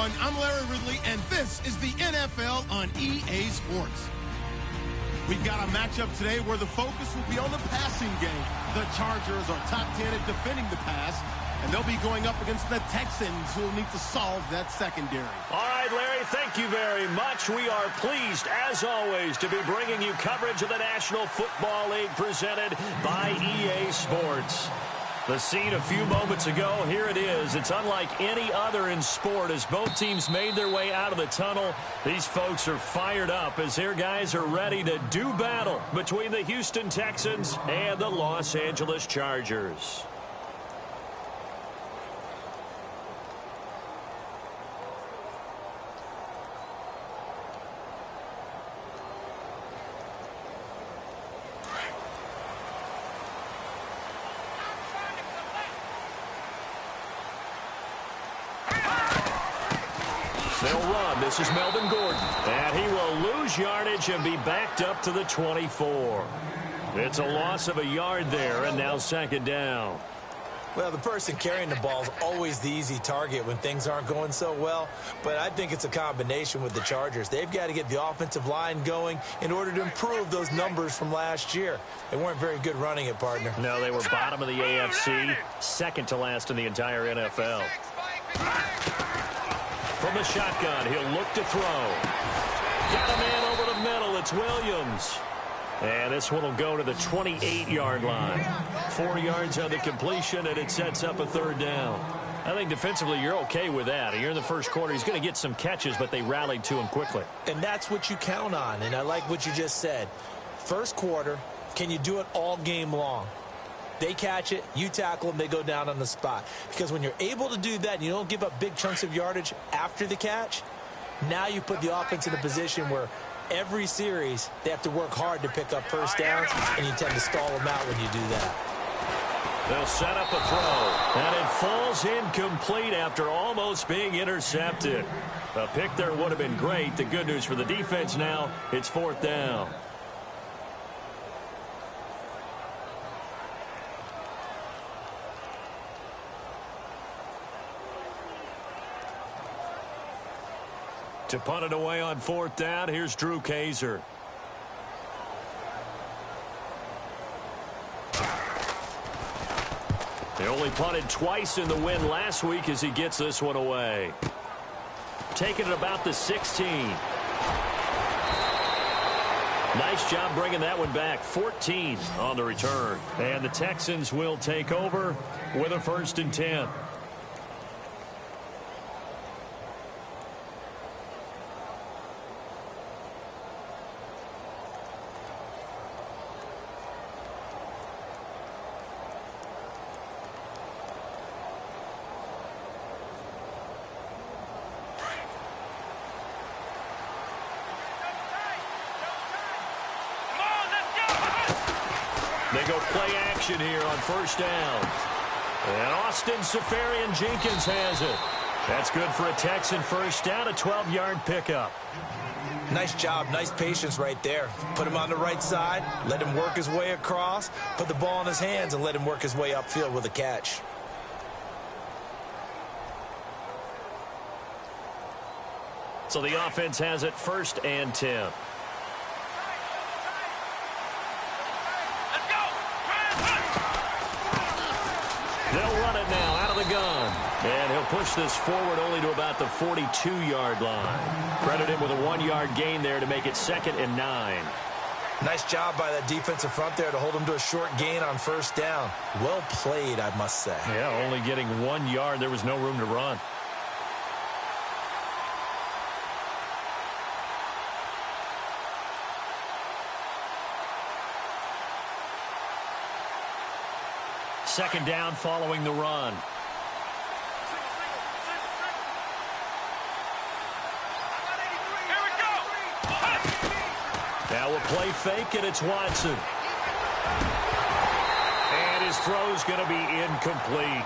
everyone. I'm Larry Ridley, and this is the NFL on EA Sports. We've got a matchup today where the focus will be on the passing game. The Chargers are top 10 at defending the pass, and they'll be going up against the Texans, who will need to solve that secondary. All right, Larry, thank you very much. We are pleased, as always, to be bringing you coverage of the National Football League presented by EA Sports. The scene a few moments ago, here it is. It's unlike any other in sport as both teams made their way out of the tunnel. These folks are fired up as their guys are ready to do battle between the Houston Texans and the Los Angeles Chargers. They'll run. This is Melvin Gordon. And he will lose yardage and be backed up to the 24. It's a loss of a yard there, and now second down. Well, the person carrying the ball is always the easy target when things aren't going so well. But I think it's a combination with the Chargers. They've got to get the offensive line going in order to improve those numbers from last year. They weren't very good running it, partner. No, they were bottom of the AFC, second to last in the entire NFL. From the shotgun, he'll look to throw. Got a man over the middle. It's Williams. And this one will go to the 28-yard line. 4 yards on the completion, and it sets up a third down. I think defensively you're okay with that. Here in the first quarter, he's going to get some catches, but they rallied to him quickly. And that's what you count on, and I like what you just said. First quarter, can you do it all game long? They catch it, you tackle them, they go down on the spot. Because when you're able to do that and you don't give up big chunks of yardage after the catch, now you put the offense in a position where every series they have to work hard to pick up first downs, and you tend to stall them out when you do that. They'll set up a throw, and it falls incomplete after almost being intercepted. A pick there would have been great. The good news for the defense now, it's fourth down. To punt it away on fourth down, here's Drew Kaiser. They only punted twice in the win last week as he gets this one away. Taking it about the 16. Nice job bringing that one back. 14 on the return. And the Texans will take over with a 1st and 10. They go play action here on first down. And Austin Seferian-Jenkins has it. That's good for a Texan first down, a 12-yard pickup. Nice job, nice patience right there. Put him on the right side, let him work his way across, put the ball in his hands, and let him work his way upfield with a catch. So the offense has it 1st and 10. They'll run it now out of the gun. And he'll push this forward only to about the 42-yard line. Credit him with a 1-yard gain there to make it 2nd and 9. Nice job by that defensive front there to hold him to a short gain on first down. Well played, I must say. Yeah, only getting 1 yard. There was no room to run. Second down following the run. Now we'll play fake, and it's Watson. And his throw's going to be incomplete.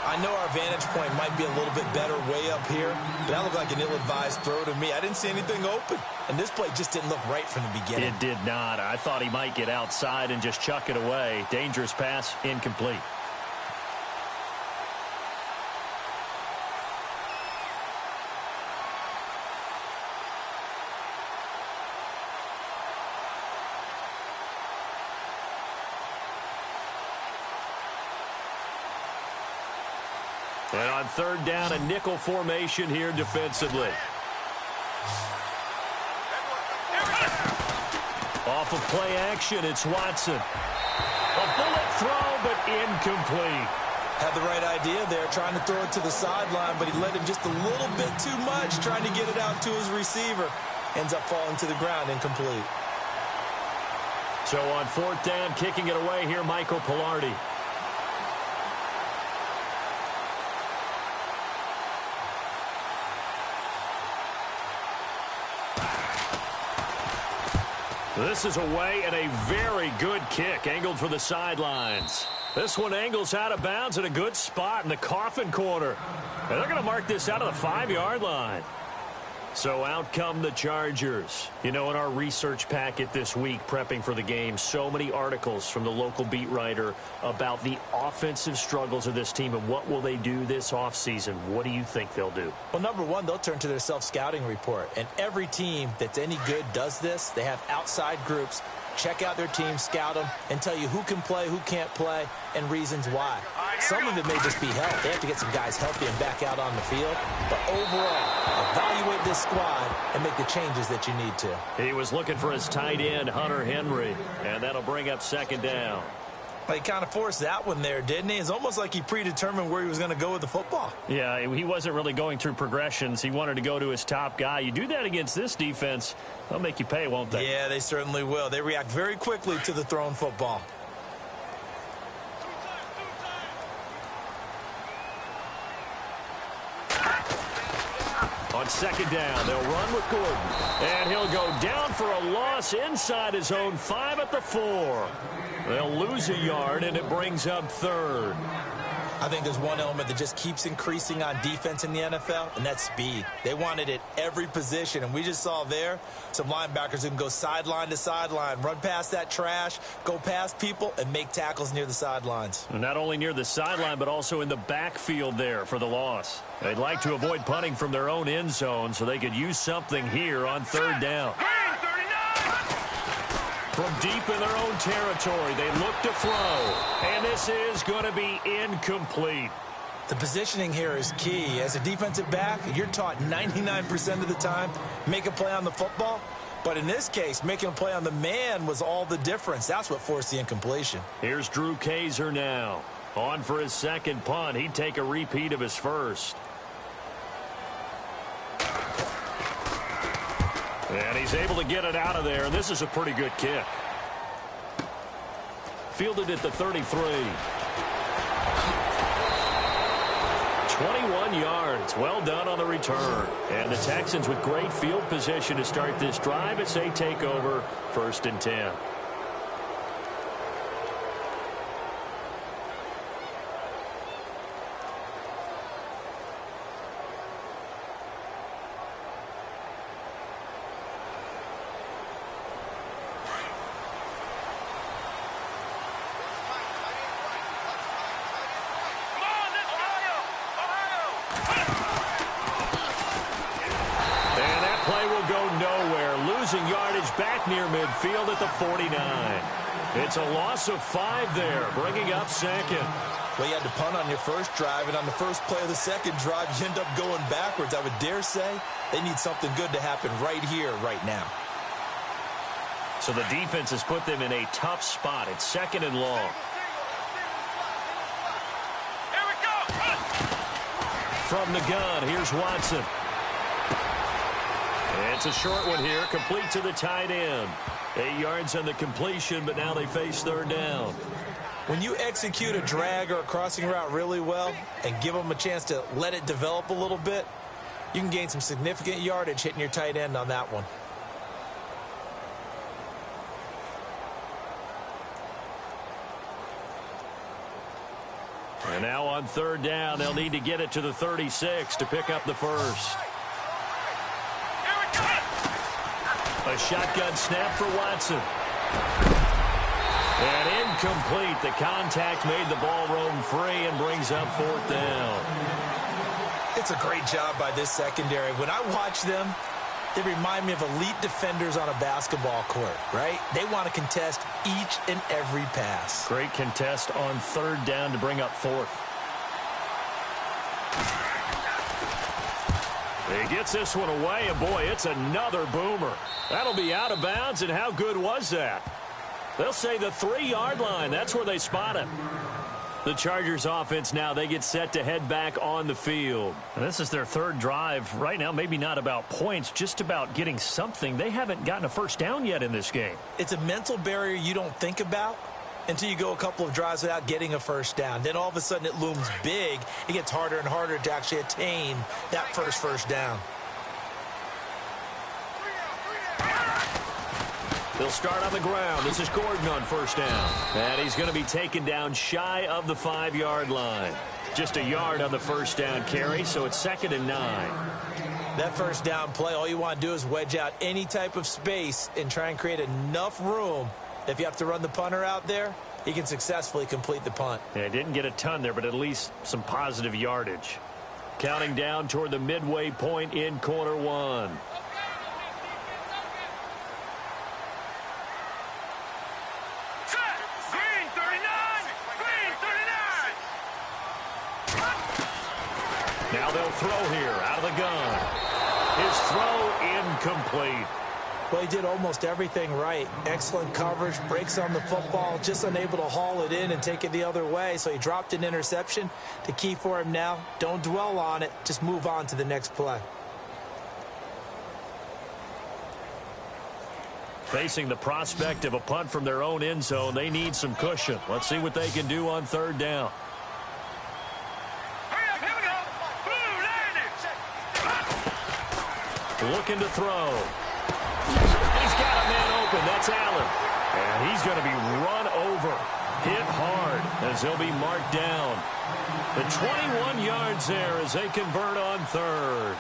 I know our vantage point might be a little bit better way up here, but that looked like an ill-advised throw to me. I didn't see anything open, and this play just didn't look right from the beginning. It did not. I thought he might get outside and just chuck it away. Dangerous pass, incomplete. And on third down, a nickel formation here defensively. Off of play action, it's Watson. A bullet throw, but incomplete. Had the right idea there, trying to throw it to the sideline, but he let him just a little bit too much, trying to get it out to his receiver. Ends up falling to the ground, incomplete. So on fourth down, kicking it away here, Michael Pilardi. This is away and a very good kick, angled for the sidelines. This one angles out of bounds at a good spot in the coffin corner. And they're going to mark this out of the 5-yard line. So out come the Chargers. You know, in our research packet this week, prepping for the game, so many articles from the local beat writer about the offensive struggles of this team and what will they do this offseason. What do you think they'll do? Well, number one, they'll turn to their self-scouting report. And every team that's any good does this. They have outside groups. Check out their team, scout them, and tell you who can play, who can't play, and reasons why. Some of it may just be health. They have to get some guys healthy and back out on the field. But overall, evaluate this squad and make the changes that you need to. He was looking for his tight end, Hunter Henry, and that'll bring up second down. He kind of forced that one there, didn't he? It's almost like he predetermined where he was going to go with the football. Yeah, he wasn't really going through progressions. He wanted to go to his top guy. You do that against this defense, they'll make you pay, won't they? Yeah, they certainly will. They react very quickly to the thrown football. On second down, they'll run with Gordon. And he'll go down for a loss inside his own 5 at the 4. They'll lose a yard, and it brings up third. I think there's one element that just keeps increasing on defense in the NFL, and that's speed. They want it at every position, and we just saw there some linebackers who can go sideline to sideline, run past that trash, go past people, and make tackles near the sidelines. And not only near the sideline, but also in the backfield there for the loss. They'd like to avoid punting from their own end zone so they could use something here on third down. From deep in their own territory, they look to throw. And this is going to be incomplete. The positioning here is key. As a defensive back, you're taught 99% of the time, make a play on the football. But in this case, making a play on the man was all the difference. That's what forced the incompletion. Here's Drew Kaiser now. On for his second punt. He'd take a repeat of his first. And he's able to get it out of there. And this is a pretty good kick. Fielded at the 33. 21 yards. Well done on the return. And the Texans with great field position to start this drive as they take over 1st and 10. Back near midfield at the 49. It's a loss of 5 there, bringing up second. Well, you had to punt on your first drive, and on the first play of the second drive, you end up going backwards. I would dare say they need something good to happen right here, right now. So the defense has put them in a tough spot. It's 2nd and long. Here we go. From the gun, here's Watson. It's a short one here, complete to the tight end. 8 yards on the completion, but now they face third down. When you execute a drag or a crossing route really well and give them a chance to let it develop a little bit, you can gain some significant yardage hitting your tight end on that one. And now on third down, they'll need to get it to the 36 to pick up the first. A shotgun snap for Watson. And incomplete. The contact made the ball roam free and brings up 4th down. It's a great job by this secondary. When I watch them, they remind me of elite defenders on a basketball court, right? They want to contest each and every pass. Great contest on third down to bring up 4th. He gets this one away, and boy, it's another boomer. That'll be out of bounds, and how good was that? They'll say the 3-yard line. That's where they spot him. The Chargers offense now, they get set to head back on the field. And this is their third drive. Right now, maybe not about points, just about getting something. They haven't gotten a first down yet in this game. It's a mental barrier you don't think about until you go a couple of drives without getting a first down. Then all of a sudden it looms big. It gets harder and harder to actually attain that first down. They'll start on the ground. This is Gordon on first down. And he's going to be taken down shy of the 5-yard line. Just a yard on the first down carry, so it's 2nd and 9. That first down play, all you want to do is wedge out any type of space and try and create enough room. If you have to run the punter out there, he can successfully complete the punt. Yeah, didn't get a ton there, but at least some positive yardage. Counting down toward the midway point in quarter 1. Now they'll throw here out of the gun. His throw incomplete. Well, he did almost everything right. Excellent coverage, breaks on the football, just unable to haul it in and take it the other way. So he dropped an interception. The key for him now, don't dwell on it. Just move on to the next play. Facing the prospect of a punt from their own end zone, they need some cushion. Let's see what they can do on 3rd down. Looking to throw. He's got a man open. That's Allen. And he's going to be run over. Hit hard as he'll be marked down. The 21 yards there as they convert on 3rd.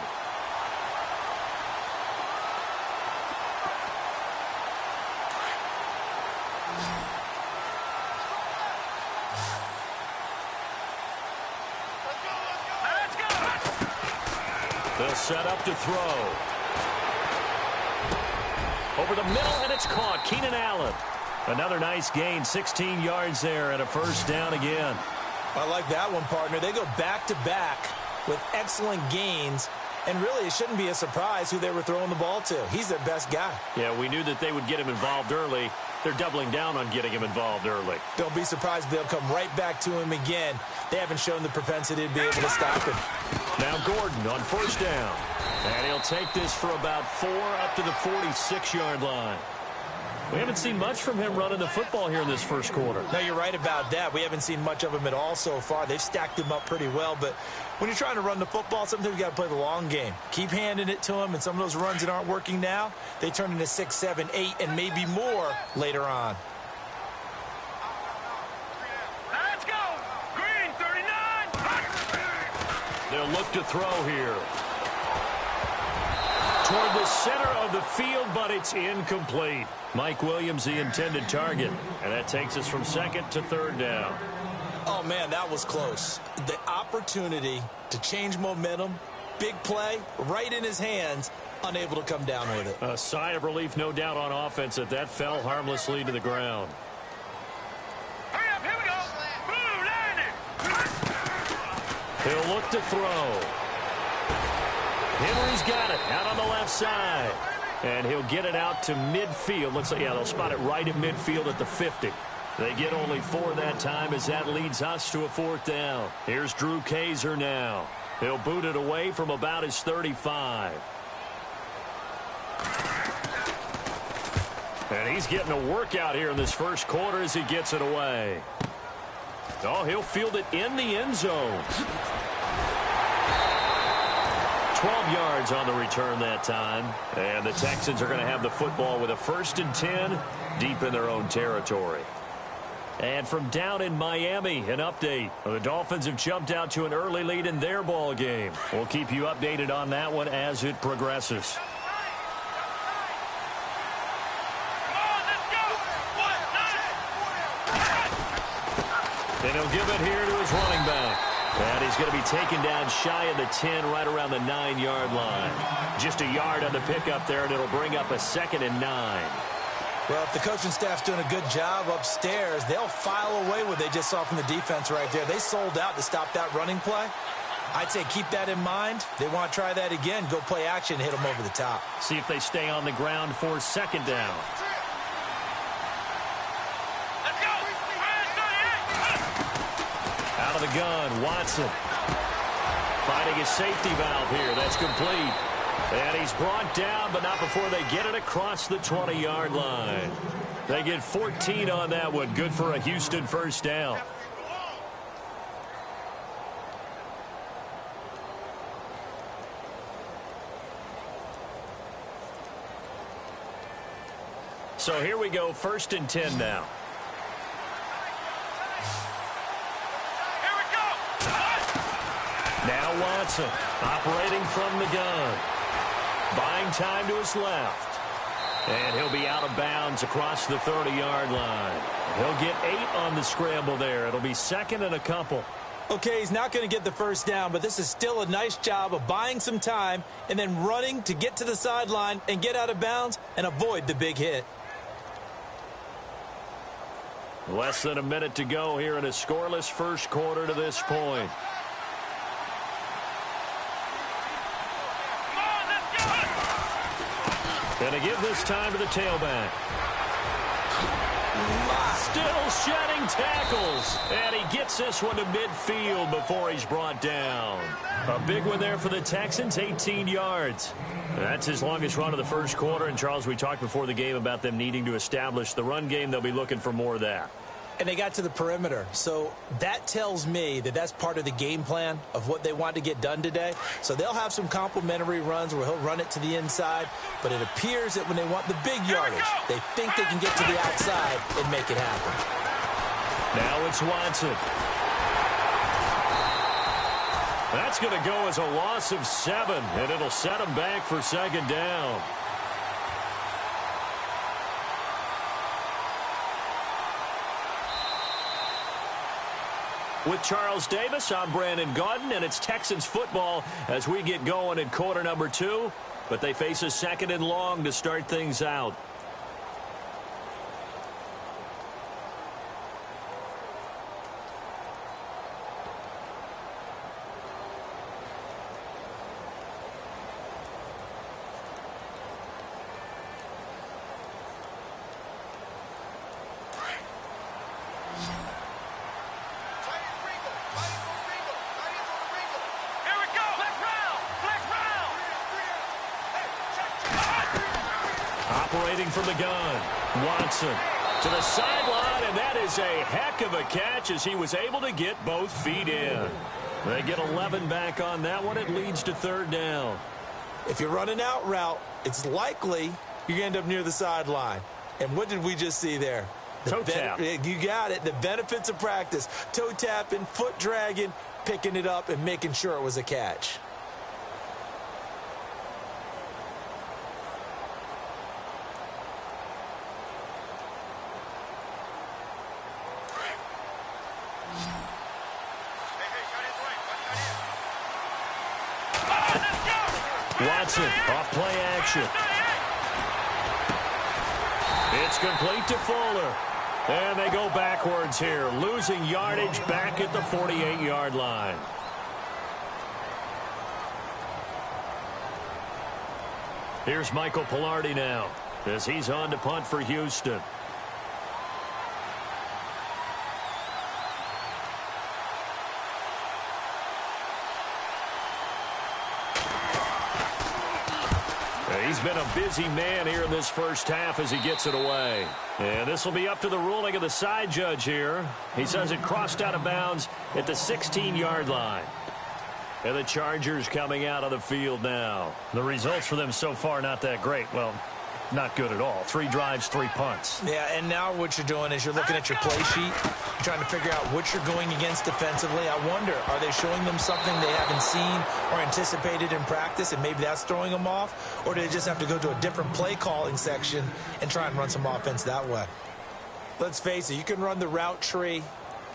They'll set up to throw. Over the middle, and it's caught. Keenan Allen. Another nice gain, 16 yards there, and a first down again. I like that one, partner. They go back-to-back with excellent gains, and really it shouldn't be a surprise who they were throwing the ball to. He's their best guy. Yeah, we knew that they would get him involved early. They're doubling down on getting him involved early. Don't be surprised if they'll come right back to him again. They haven't shown the propensity to be able to stop him. Now Gordon on first down. And he'll take this for about 4 up to the 46-yard line. We haven't seen much from him running the football here in this first quarter. No, you're right about that. We haven't seen much of him at all so far. They've stacked him up pretty well, but when you're trying to run the football, sometimes you got to play the long game. Keep handing it to him, and some of those runs that aren't working now, they turn into 6, 7, 8, and maybe more later on. Let's go! Green 39! They'll look to throw here. Toward the center of the field, but it's incomplete. Mike Williams, the intended target. And that takes us from 2nd to 3rd down. Oh, man, that was close. The opportunity to change momentum, big play, right in his hands, unable to come down with it. A sigh of relief, no doubt, on offense that fell harmlessly to the ground. Hurry up, here we go! Blue landing! He'll look to throw. Henry's got it out on the left side. And he'll get it out to midfield. Looks like, yeah, they'll spot it right at midfield at the 50. They get only 4 that time as that leads us to a 4th down. Here's Drew Kaiser now. He'll boot it away from about his 35. And he's getting a workout here in this first quarter as he gets it away. Oh, he'll field it in the end zone. 12 yards on the return that time. And the Texans are going to have the football with a 1st and 10 deep in their own territory. And from down in Miami, an update. The Dolphins have jumped out to an early lead in their ball game. We'll keep you updated on that one as it progresses. And he'll give it here to his running back. And he's going to be taken down shy of the 10, right around the 9-yard line. Just a yard on the pickup there, and it'll bring up a 2nd and 9. Well, if the coaching staff's doing a good job upstairs, they'll file away what they just saw from the defense right there. They sold out to stop that running play. I'd say keep that in mind. They want to try that again. Go play action, hit them over the top. See if they stay on the ground for second down. Let's go. Out of the gun, Watson. Finding his safety valve here. That's complete. And he's brought down, but not before they get it across the 20-yard line. They get 14 on that one. Good for a Houston first down. So here we go, 1st and 10 now. Here we go. Now Watson operating from the gun. Buying time to his left. And he'll be out of bounds across the 30-yard line. He'll get 8 on the scramble there. It'll be 2nd and a couple. Okay, he's not going to get the first down, but this is still a nice job of buying some time and then running to get to the sideline and get out of bounds and avoid the big hit. Less than a minute to go here in a scoreless first quarter to this point. Come on, let's go. Gonna give this time to the tailback. Still shedding tackles. And he gets this one to midfield before he's brought down. A big one there for the Texans, 18 yards. That's his longest run of the first quarter. And, Charles, we talked before the game about them needing to establish the run game. They'll be looking for more of that. And they got to the perimeter. So that tells me that that's part of the game plan of what they want to get done today. So they'll have some complementary runs where he'll run it to the inside. But it appears that when they want the big yardage, they think they can get to the outside and make it happen. Now it's Watson. That's going to go as a loss of 7, and it'll set him back for 2nd down. With Charles Davis, I'm Brandon Gaudin, and it's Texans football as we get going in quarter number 2. But they face a 2nd and long to start things out. Operating from the gun, Watson to the sideline, and that is a heck of a catch as he was able to get both feet in. They get 11 back on that one. It leads to 3rd down. If you're running out route, it's likely you're going to end up near the sideline. And what did we just see there? Toe tap. You got it. The benefits of practice. Toe tapping, foot dragging, picking it up, and making sure it was a catch. Watson off play action. It's complete to Fuller. And they go backwards here, losing yardage back at the 48-yard line. Here's Michael Pilardi now as he's on to punt for Houston. He's been a busy man here in this first half as he gets it away. And this will be up to the ruling of the side judge here. He says it crossed out of bounds at the 16-yard line. And the Chargers coming out of the field now. The results for them so far not that great. Well, not good at all. 3 drives, 3 punts. Yeah, and now what you're doing is you're looking at your play sheet, trying to figure out what you're going against defensively. I wonder, are they showing them something they haven't seen or anticipated in practice, and maybe that's throwing them off? Or do they just have to go to a different play calling section and try and run some offense that way? Let's face it, you can run the route tree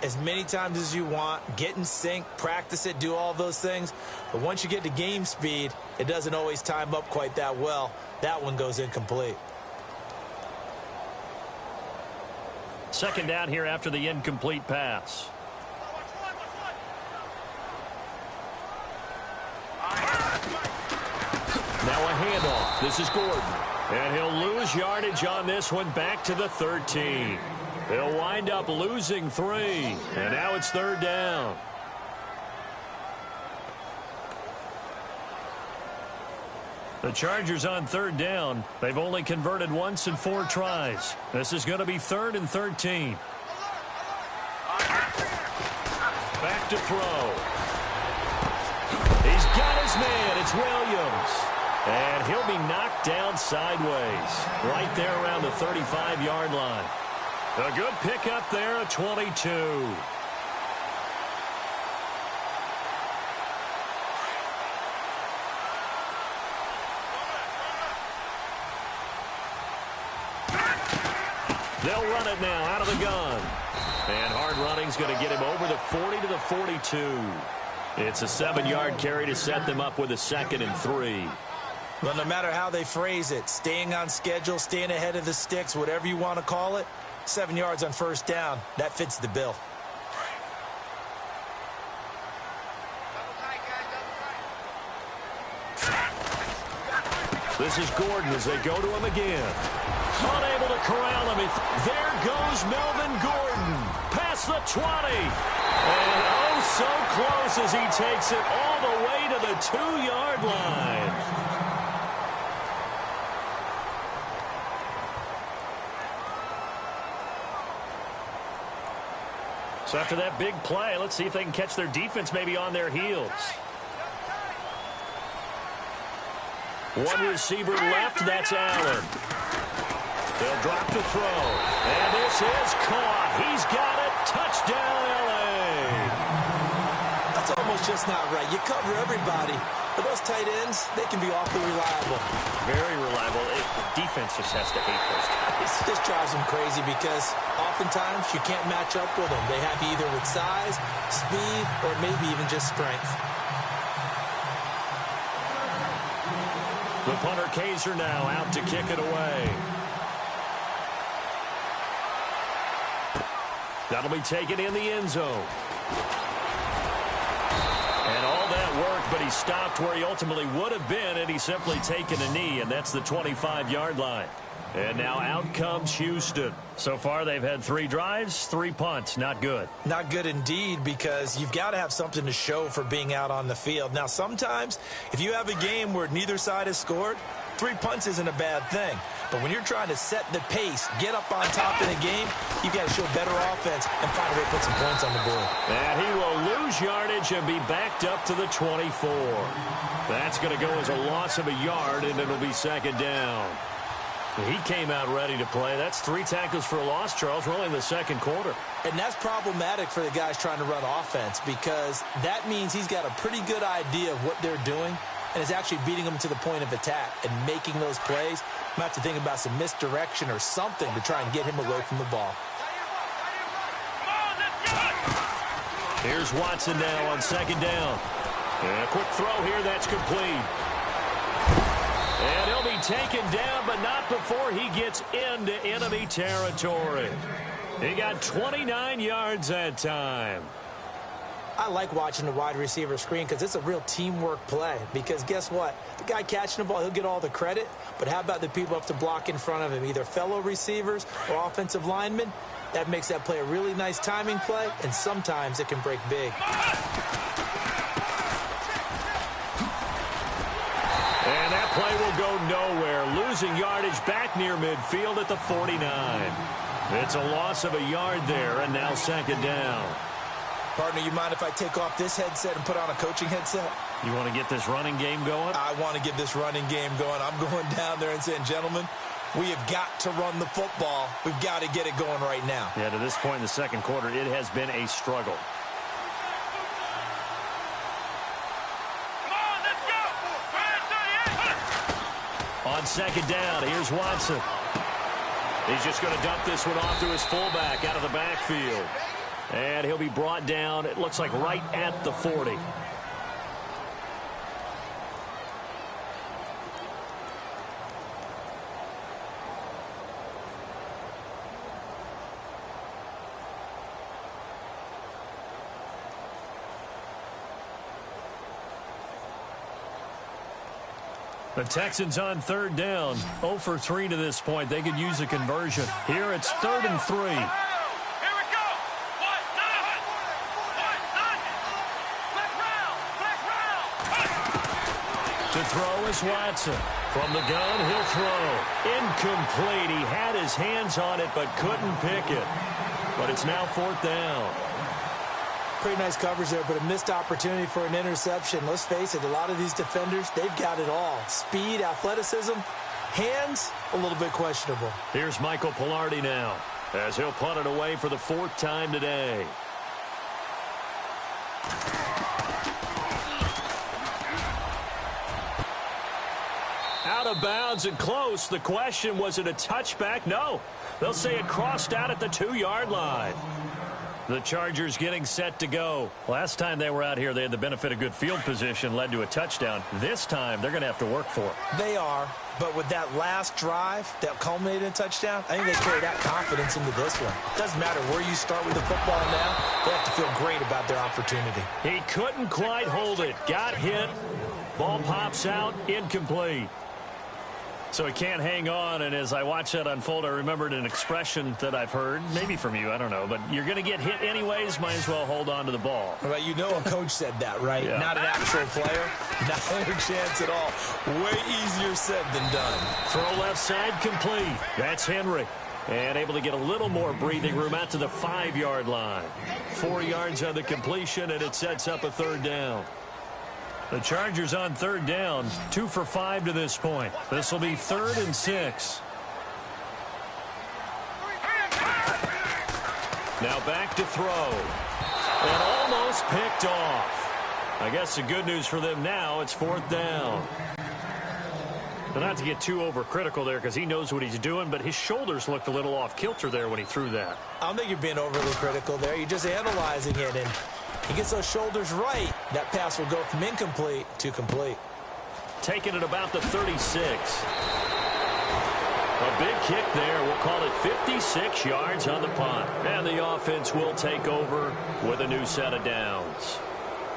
as many times as you want, get in sync, practice it, do all those things. But once you get to game speed, it doesn't always time up quite that well. That one goes incomplete. 2nd down here after the incomplete pass. handoff. This is Gordon. And he'll lose yardage on this one back to the 13. He'll wind up losing 3. And now it's 3rd down. The Chargers on 3rd down. They've only converted once in 4 tries. This is going to be 3rd and 13. Back to throw. He's got his man. It's Williams. And he'll be knocked down sideways. Right there around the 35-yard line. A good pickup there at 22. They'll run it now out of the gun. And hard running's going to get him over the 40 to the 42. It's a 7-yard carry to set them up with a 2nd and 3. Well, no matter how they phrase it, staying on schedule, staying ahead of the sticks, whatever you want to call it, 7 yards on 1st down, that fits the bill. This is Gordon as they go to him again. Unable to corral him. There goes Melvin Gordon. Past the 20. And oh, so close as he takes it all the way to the 2-yard line. So after that big play, let's see if they can catch their defense maybe on their heels. One receiver left, that's Allen. They'll drop the throw. And this is caught. He's got it. Touchdown, L.A. That's almost just not right. You cover everybody. But those tight ends, they can be awfully reliable. Very reliable. The defense just has to hate those guys. It just drives them crazy because oftentimes you can't match up with them. They have you either with size, speed, or maybe even just strength. The punter Kaiser now out to kick it away. That'll be taken in the end zone. And all that work, but he stopped where he ultimately would have been, and he's simply taken a knee, and that's the 25-yard line. And now out comes Houston. So far, they've had 3 drives, 3 punts. Not good. Not good indeed, because you've got to have something to show for being out on the field. Now, sometimes, if you have a game where neither side has scored, 3 punts isn't a bad thing. But when you're trying to set the pace, get up on top in a game, you've got to show better offense and find a way to put some points on the board. And he will lose yardage and be backed up to the 24. That's going to go as a loss of a yard, and it'll be 2nd down. He came out ready to play. That's 3 tackles for a loss, Charles. We're only in the 2nd quarter. And that's problematic for the guys trying to run offense because that means he's got a pretty good idea of what they're doing and is actually beating them to the point of attack and making those plays. You might have to think about some misdirection or something to try and get him away from the ball. Here's Watson now on 2nd down. And a quick throw here, that's complete. And he'll be taken down, but not before he gets into enemy territory. He got 29 yards that time. I like watching the wide receiver screen because it's a real teamwork play. Because guess what? The guy catching the ball, he'll get all the credit. But how about the people up to block in front of him, either fellow receivers or offensive linemen? That makes that play a really nice timing play, and sometimes it can break big. And that play will go nowhere, losing yardage back near midfield at the 49. It's a loss of a yard there, and now 2nd down. Partner, you mind if I take off this headset and put on a coaching headset? You want to get this running game going? I want to get this running game going. I'm going down there and saying, gentlemen, we have got to run the football. We've got to get it going right now. Yeah, to this point in the 2nd quarter, it has been a struggle. On 2nd down, here's Watson. He's just going to dump this one off to his fullback out of the backfield. And he'll be brought down, it looks like right at the 40. The Texans on third down, 0 for 3 to this point. They could use a conversion. Here it's 3rd and 3. Here we go. What? None. Black round. To throw is Watson. From the gun, he'll throw. Incomplete. He had his hands on it but couldn't pick it. But it's now 4th down. Pretty nice coverage there, but a missed opportunity for an interception. Let's face it, a lot of these defenders, they've got it all. Speed, athleticism, hands, a little bit questionable. Here's Michael Pilardi now, as he'll punt it away for the 4th time today. Out of bounds and close. The question, was it a touchback? No. They'll say it crossed out at the 2-yard line. The Chargers getting set to go. Last time they were out here, they had the benefit of good field position, led to a touchdown. This time, they're going to have to work for it. They are, but with that last drive that culminated in a touchdown, I think they carry that confidence into this one. It doesn't matter where you start with the football now. They have to feel great about their opportunity. He couldn't quite hold it. Got hit. Ball pops out. Incomplete. So he can't hang on, and as I watch that unfold, I remembered an expression that I've heard, maybe from you, I don't know, but you're going to get hit anyways, might as well hold on to the ball. Well, you know a coach said that, right? Yeah. Not an actual player. Not a chance at all. Way easier said than done. Throw left side complete. That's Henry. And able to get a little more breathing room out to the 5-yard line. 4 yards on the completion, and it sets up a 3rd down. The Chargers on 3rd down, 2 for 5 to this point. This will be 3rd and 6. Now back to throw. And almost picked off. I guess the good news for them now, it's 4th down. But not to get too overcritical there because he knows what he's doing, but his shoulders looked a little off kilter there when he threw that. I don't think you're being overly critical there. You're just analyzing it, and he gets those shoulders right. That pass will go from incomplete to complete. Taking it about the 36. A big kick there. We'll call it 56 yards on the punt. And the offense will take over with a new set of downs.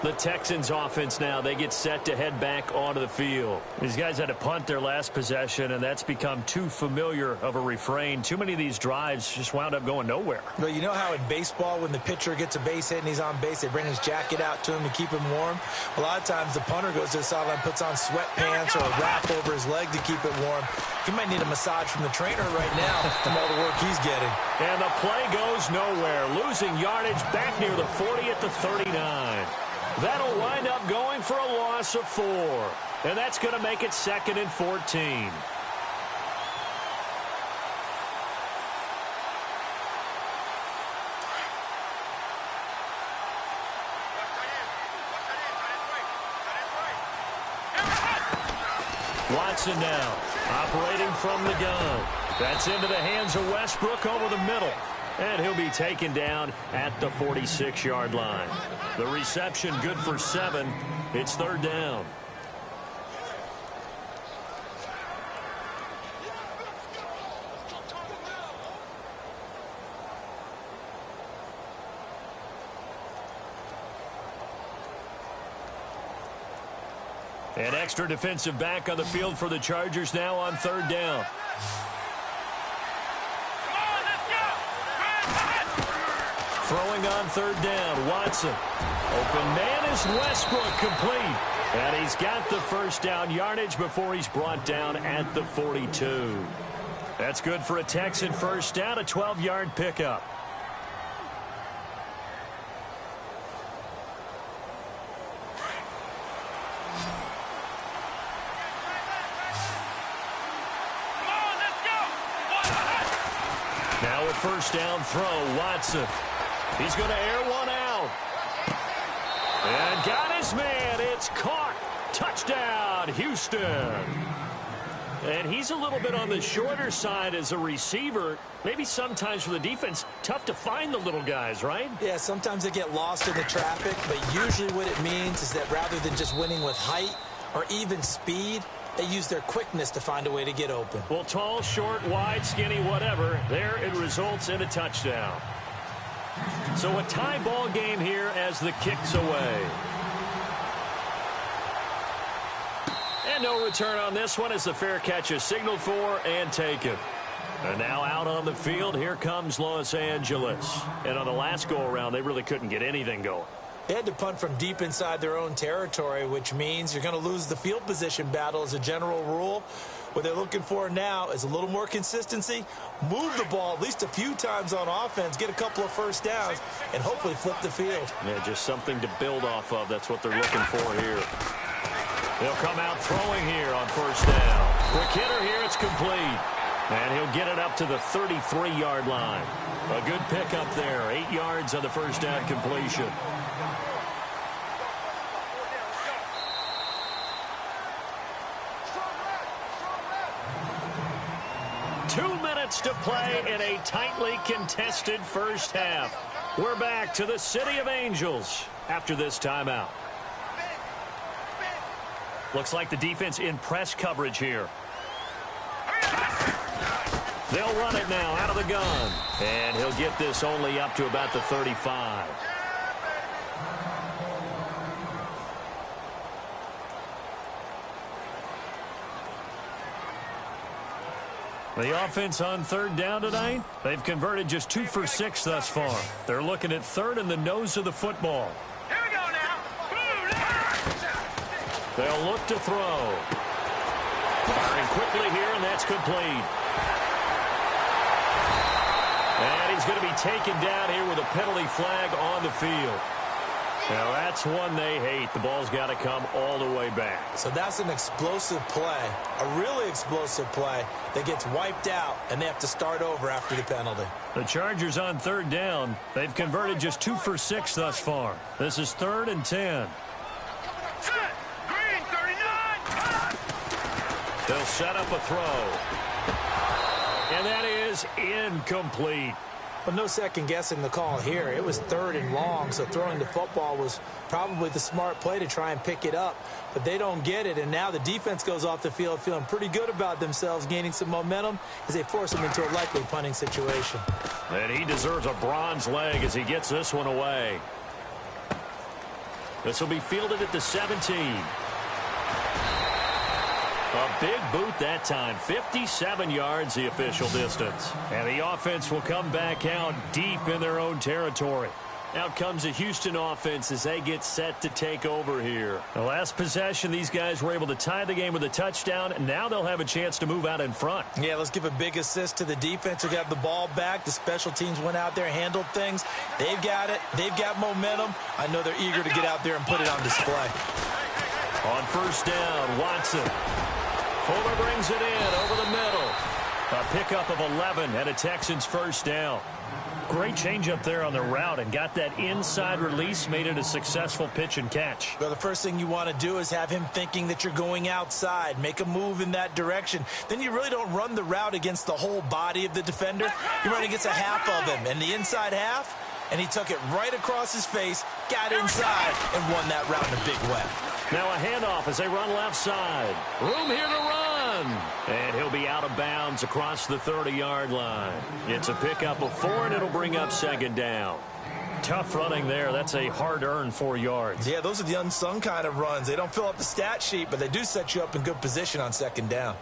The Texans offense now, they get set to head back onto the field. These guys had to punt their last possession, and that's become too familiar of a refrain. Too many of these drives just wound up going nowhere. Well, you know how in baseball, when the pitcher gets a base hit and he's on base, they bring his jacket out to him to keep him warm? A lot of times the punter goes to the sideline, puts on sweatpants or a wrap over his leg to keep it warm. He might need a massage from the trainer right now from all the work he's getting. And the play goes nowhere. Losing yardage back near the 40 at the 39. That'll wind up going for a loss of 4. And that's going to make it 2nd and 14. Watson now, operating from the gun. That's into the hands of Westbrook over the middle. And he'll be taken down at the 46-yard line. The reception good for 7. It's 3rd down. An extra defensive back on the field for the Chargers now on 3rd down. Throwing on 3rd down, Watson. Open man is Westbrook, complete. And he's got the 1st down yardage before he's brought down at the 42. That's good for a Texan 1st down, a 12-yard pickup. Now a 1st down throw, Watson. He's going to air one out. And got his man. It's caught. Touchdown, Houston. And he's a little bit on the shorter side as a receiver. Maybe sometimes for the defense, tough to find the little guys, right? Yeah, sometimes they get lost in the traffic, but usually what it means is that rather than just winning with height or even speed, they use their quickness to find a way to get open. Well, tall, short, wide, skinny, whatever, there it results in a touchdown. So a tie ball game here as the kick's away. And no return on this one as the fair catch is signaled for and taken. And now out on the field, here comes Los Angeles. And on the last go-around, they really couldn't get anything going. They had to punt from deep inside their own territory, which means you're going to lose the field position battle as a general rule. What they're looking for now is a little more consistency, move the ball at least a few times on offense, get a couple of first downs, and hopefully flip the field. Yeah, just something to build off of. That's what they're looking for here. He'll come out throwing here on first down. Quick hitter here, it's complete. And he'll get it up to the 33-yard line. A good pickup there, 8 yards on the first down completion. To play in a tightly contested first half. We're back to the City of Angels after this timeout. Looks like the defense in press coverage here. They'll run it now out of the gun. And he'll get this only up to about the 35. The offense on third down tonight, they've converted just 2 for 6 thus far. They're looking at third in the nose of the football. Here we go now. They'll look to throw. Firing quickly here, and that's complete. And he's going to be taken down here with a penalty flag on the field. Now, that's one they hate. The ball's got to come all the way back. So that's an explosive play, a really explosive play that gets wiped out, and they have to start over after the penalty. The Chargers on third down. They've converted just 2 for 6 thus far. This is 3rd and 10. Green 39. They'll set up a throw. And that is incomplete. But no second guessing the call here. It was 3rd and long, so throwing the football was probably the smart play to try and pick it up. But they don't get it, and now the defense goes off the field feeling pretty good about themselves, gaining some momentum as they force them into a likely punting situation. And he deserves a bronze leg as he gets this one away. This will be fielded at the 17. A big boot that time. 57 yards the official distance. And the offense will come back out deep in their own territory. Out comes the Houston offense as they get set to take over here. The last possession, these guys were able to tie the game with a touchdown, and now they'll have a chance to move out in front. Yeah, let's give a big assist to the defense who got the ball back. The special teams went out there, handled things. They've got it. They've got momentum. I know they're eager to get out there and put it on display. On first down, Watson. Fuller brings it in over the middle. A pickup of 11 and a Texans first down. Great change up there on the route and got that inside release, made it a successful pitch and catch. Well, the first thing you want to do is have him thinking that you're going outside, make a move in that direction. Then you really don't run the route against the whole body of the defender. You run against a half of him, and the inside half, and he took it right across his face, got inside, and won that route in a big way. Now a handoff as they run left side. Room here to run. And he'll be out of bounds across the 30-yard line. It's a pickup of 4, and it'll bring up second down. Tough running there. That's a hard-earned 4 yards. Yeah, those are the unsung kind of runs. They don't fill up the stat sheet, but they do set you up in good position on second down.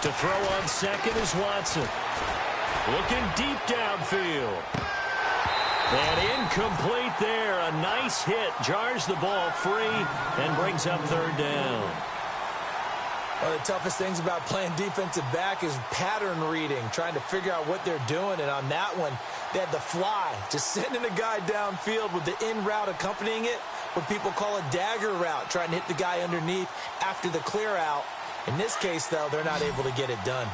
To throw on second is Watson. Looking deep downfield. And incomplete there. A nice hit. Jars the ball free and brings up third down. One of the toughest things about playing defensive back is pattern reading, trying to figure out what they're doing. And on that one, they had the fly, just sending a guy downfield with the in route accompanying it, what people call a dagger route, trying to hit the guy underneath after the clear out. In this case, though, they're not able to get it done.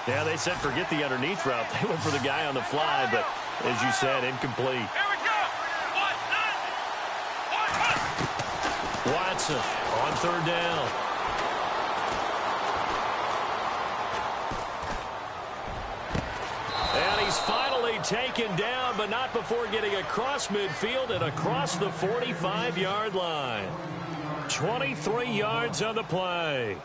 Yeah, they said forget the underneath route. They went for the guy on the fly, but as you said, incomplete. Here we go. Watson on third down. And he's finally taken down, but not before getting across midfield and across the 45-yard line. 23 yards on the play.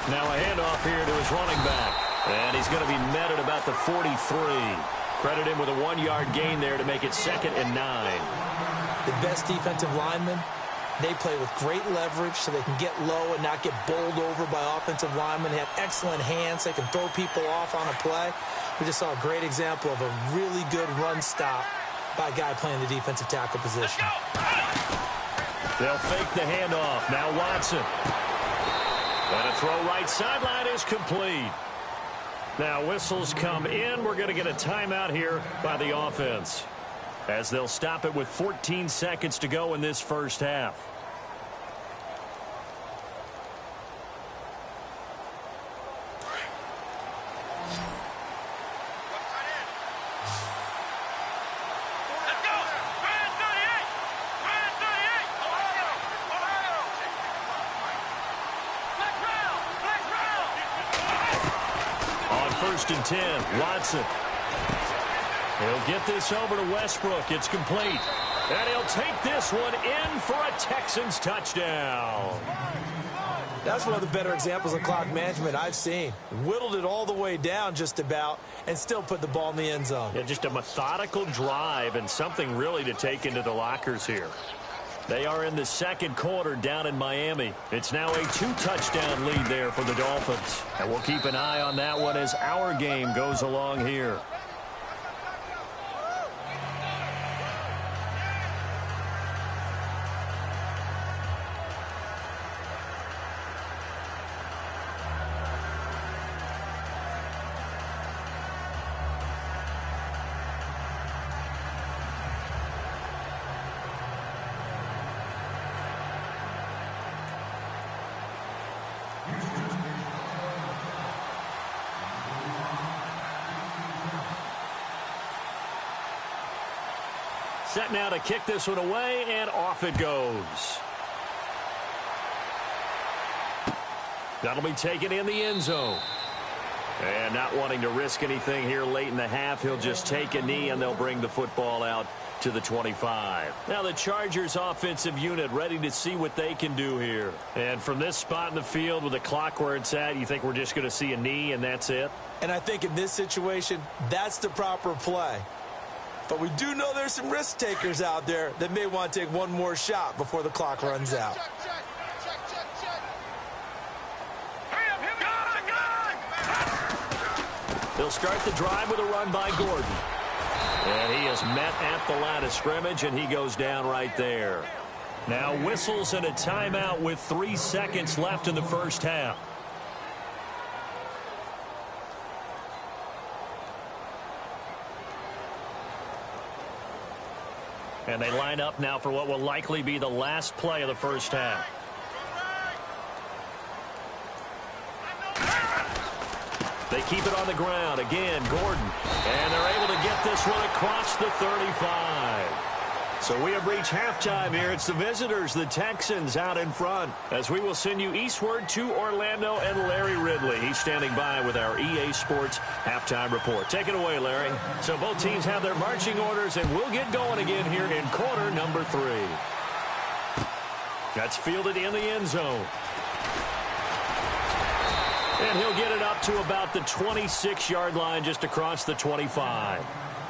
Now a handoff here to his running back. And he's going to be met at about the 43. Credit him with a 1-yard gain there to make it 2nd and 9. The best defensive linemen, they play with great leverage so they can get low and not get bowled over by offensive linemen. They have excellent hands. They can throw people off on a play. We just saw a great example of a really good run stop by a guy playing the defensive tackle position. They'll fake the handoff. Now Watson. And a throw right sideline is complete. Now whistles come in. We're going to get a timeout here by the offense, as they'll stop it with 14 seconds to go in this first half. Let's go! Brand 38! Brand 38! Ohio! Ohio! Black round! Black round! On 1st and 10, Watson. He'll get this over to Westbrook. It's complete. And he'll take this one in for a Texans touchdown. That's one of the better examples of clock management I've seen. Whittled it all the way down just about and still put the ball in the end zone. Yeah, just a methodical drive and something really to take into the lockers here. They are in the 2nd quarter down in Miami. It's now a 2-touchdown lead there for the Dolphins. And we'll keep an eye on that one as our game goes along here. Set now to kick this one away, and off it goes. That'll be taken in the end zone. And not wanting to risk anything here late in the half, he'll just take a knee, and they'll bring the football out to the 25. Now the Chargers offensive unit ready to see what they can do here. And from this spot in the field with the clock where it's at, you think we're just going to see a knee and that's it? And I think in this situation, that's the proper play. But we do know there's some risk takers out there that may want to take one more shot before the clock runs out. They'll start the drive with a run by Gordon. And he is met at the line of scrimmage, and he goes down right there. Now whistles and a timeout with 3 seconds left in the first half. And they line up now for what will likely be the last play of the first half. They keep it on the ground. Again, Gordon. And they're able to get this one across the 35. So we have reached halftime here. It's the visitors, the Texans, out in front, as we will send you eastward to Orlando and Larry Ridley. He's standing by with our EA Sports halftime report. Take it away, Larry. So both teams have their marching orders, and we'll get going again here in quarter number 3. That's fielded in the end zone. And he'll get it up to about the 26-yard line, just across the 25.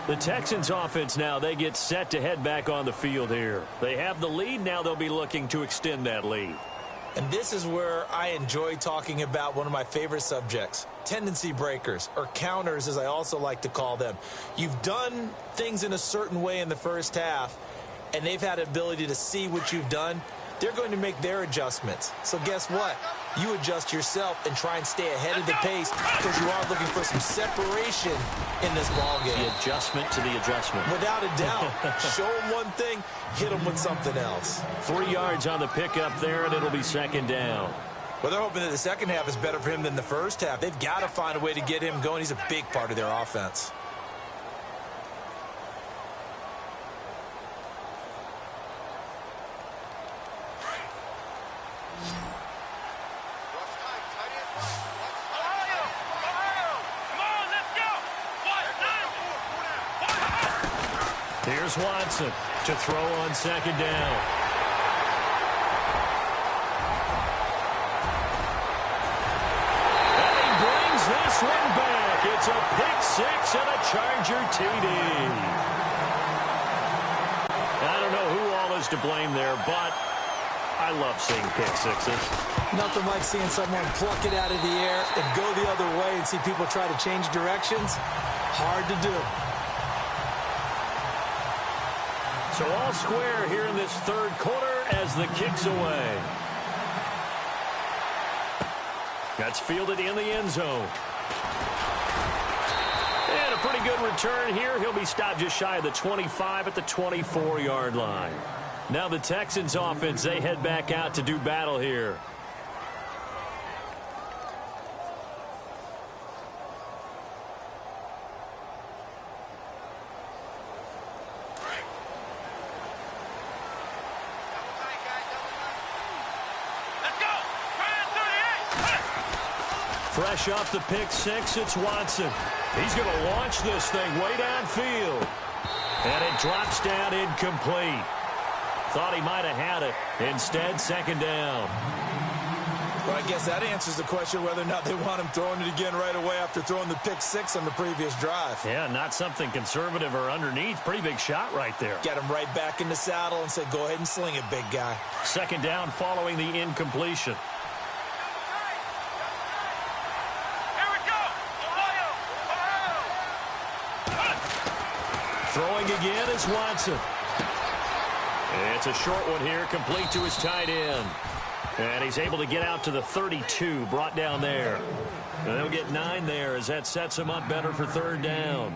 The Texans offense now, they get set to head back on the field here. They have the lead. Now they'll be looking to extend that lead. And this is where I enjoy talking about one of my favorite subjects, tendency breakers, or counters as I also like to call them. You've done things in a certain way in the first half, and they've had the ability to see what you've done. They're going to make their adjustments. So guess what? You adjust yourself and try and stay ahead of the pace because you are looking for some separation in this ball game. The adjustment to the adjustment. Without a doubt. Show them one thing, hit them with something else. 3 yards on the pickup there, and it'll be second down. Well, they're hoping that the second half is better for him than the first half. They've got to find a way to get him going. He's a big part of their offense. Here's Watson to throw on second down. six and a Charger TD. I don't know who all is to blame there, but I love seeing pick sixes. Nothing like seeing someone pluck it out of the air and go the other way and see people try to change directions. Hard to do. So all square here in this third quarter as the kick's away. That's fielded in the end zone. And a pretty good return here. He'll be stopped just shy of the 25 at the 24-yard line. Now the Texans offense, they head back out to do battle here. Fresh off the pick six, it's Watson. He's going to launch this thing way downfield. And it drops down incomplete. Thought he might have had it. Instead, second down. Well, I guess that answers the question whether or not they want him throwing it again right away after throwing the pick six on the previous drive. Yeah, not something conservative or underneath. Pretty big shot right there. Get him right back in the saddle and say, go ahead and sling it, big guy. Second down following the incompletion. Throwing again is Watson. It's a short one here, complete to his tight end. And he's able to get out to the 32, brought down there. And they'll get 9 there as that sets him up better for third down.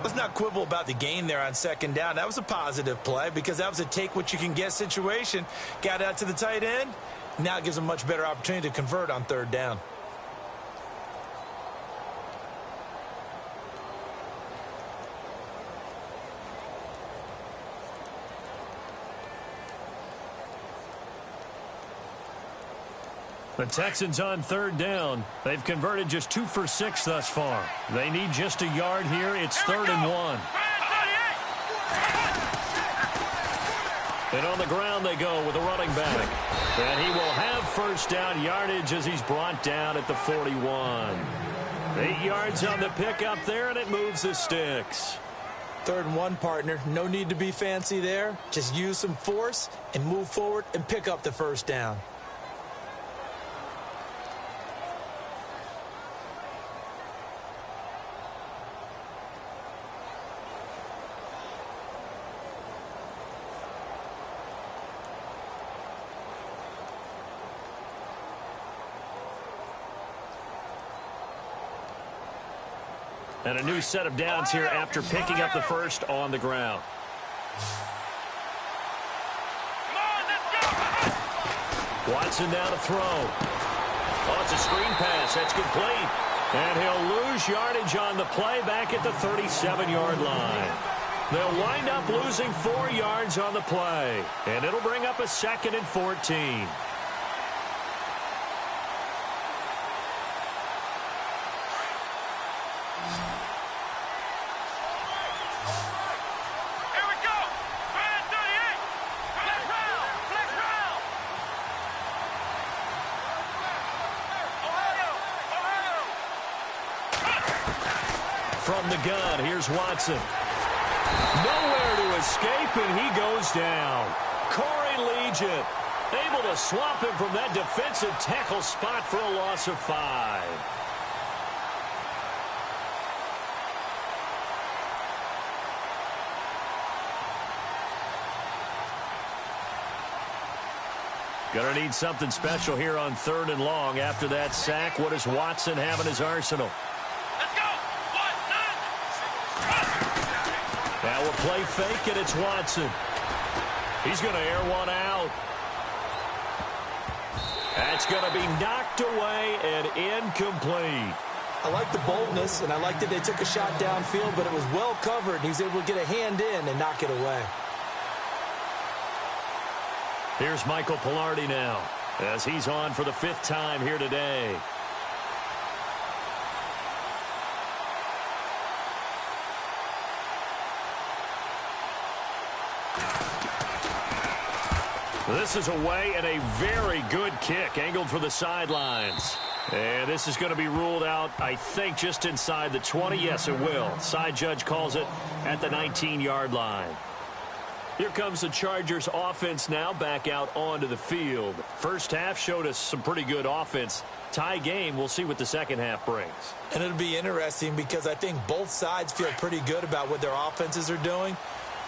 Let's not quibble about the gain there on second down. That was a positive play because that was a take-what-you-can-get situation. Got out to the tight end. Now it gives him a much better opportunity to convert on third down. The Texans on third down. They've converted just 2 for 6 thus far. They need just a yard here. It's third and 1. And on the ground they go with a running back. And he will have first down yardage as he's brought down at the 41. 8 yards on the pickup there, and it moves the sticks. Third and 1, partner. No need to be fancy there. Just use some force and move forward and pick up the first down. And a new set of downs here after picking up the first on the ground. Watson now to throw. Oh, it's a screen pass. That's complete. And he'll lose yardage on the play back at the 37-yard line. They'll wind up losing 4 yards on the play. And it'll bring up a 2nd and 14. From the gun, here's Watson. Nowhere to escape, and he goes down. Corey Legion able to swamp him from that defensive tackle spot for a loss of 5. Gonna need something special here on third and long after that sack. What does Watson have in his arsenal? Now we'll play fake, and it's Watson. He's going to air one out. That's going to be knocked away and incomplete. I like the boldness, and I like that they took a shot downfield, but it was well covered, and he's able to get a hand in and knock it away. Here's Michael Pilardi now as he's on for the 5th time here today. This is away and a very good kick angled for the sidelines. And this is going to be ruled out, I think, just inside the 20. Yes, it will. Side judge calls it at the 19-yard line. Here comes the Chargers offense now back out onto the field. First half showed us some pretty good offense. Tie game, we'll see what the second half brings. And it'll be interesting because I think both sides feel pretty good about what their offenses are doing.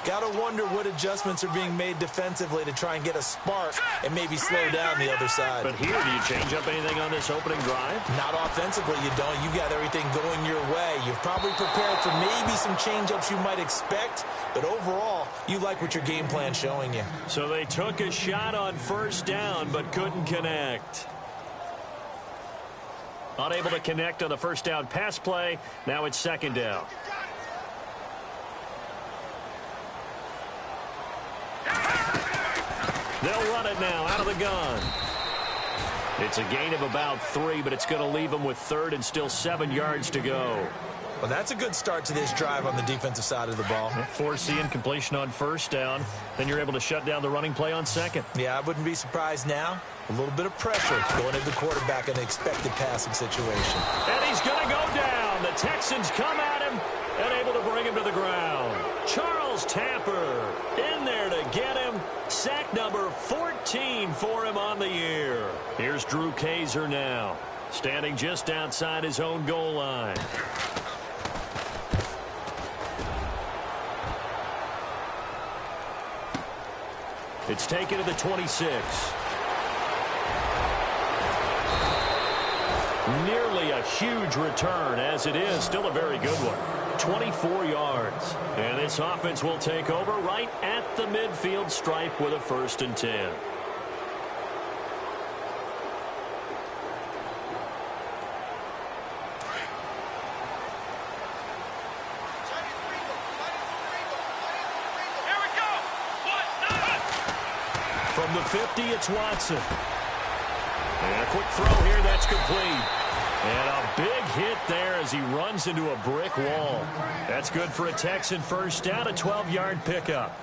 Got to wonder what adjustments are being made defensively to try and get a spark and maybe slow down the other side. But here, do you change up anything on this opening drive? Not offensively, you don't. You got everything going your way. You've probably prepared for maybe some change-ups you might expect, but overall, you like what your game plan's showing you. So they took a shot on first down, but couldn't connect. Unable to connect on the first down pass play. Now it's second down. They'll run it now out of the gun. It's a gain of about 3, but it's going to leave them with third and still 7 yards to go. Well, that's a good start to this drive on the defensive side of the ball. Foreseeing completion on first down. Then you're able to shut down the running play on second. Yeah, I wouldn't be surprised now. A little bit of pressure going into the quarterback in an expected passing situation. And he's going to go down. The Texans come at him and able to bring him to the ground. Charles Tapper in there to get him. Sack number 14 for him on the year. Here's Drew Kaiser now, standing just outside his own goal line. It's taken to the 26. Nearly a huge return, as it is still a very good one. 24 yards. And this offense will take over right at the midfield stripe with a 1st and 10. From the 50, it's Watson. And a quick throw here, that's complete. And a big hit there as he runs into a brick wall. That's good for a Texan first down, a 12-yard pickup.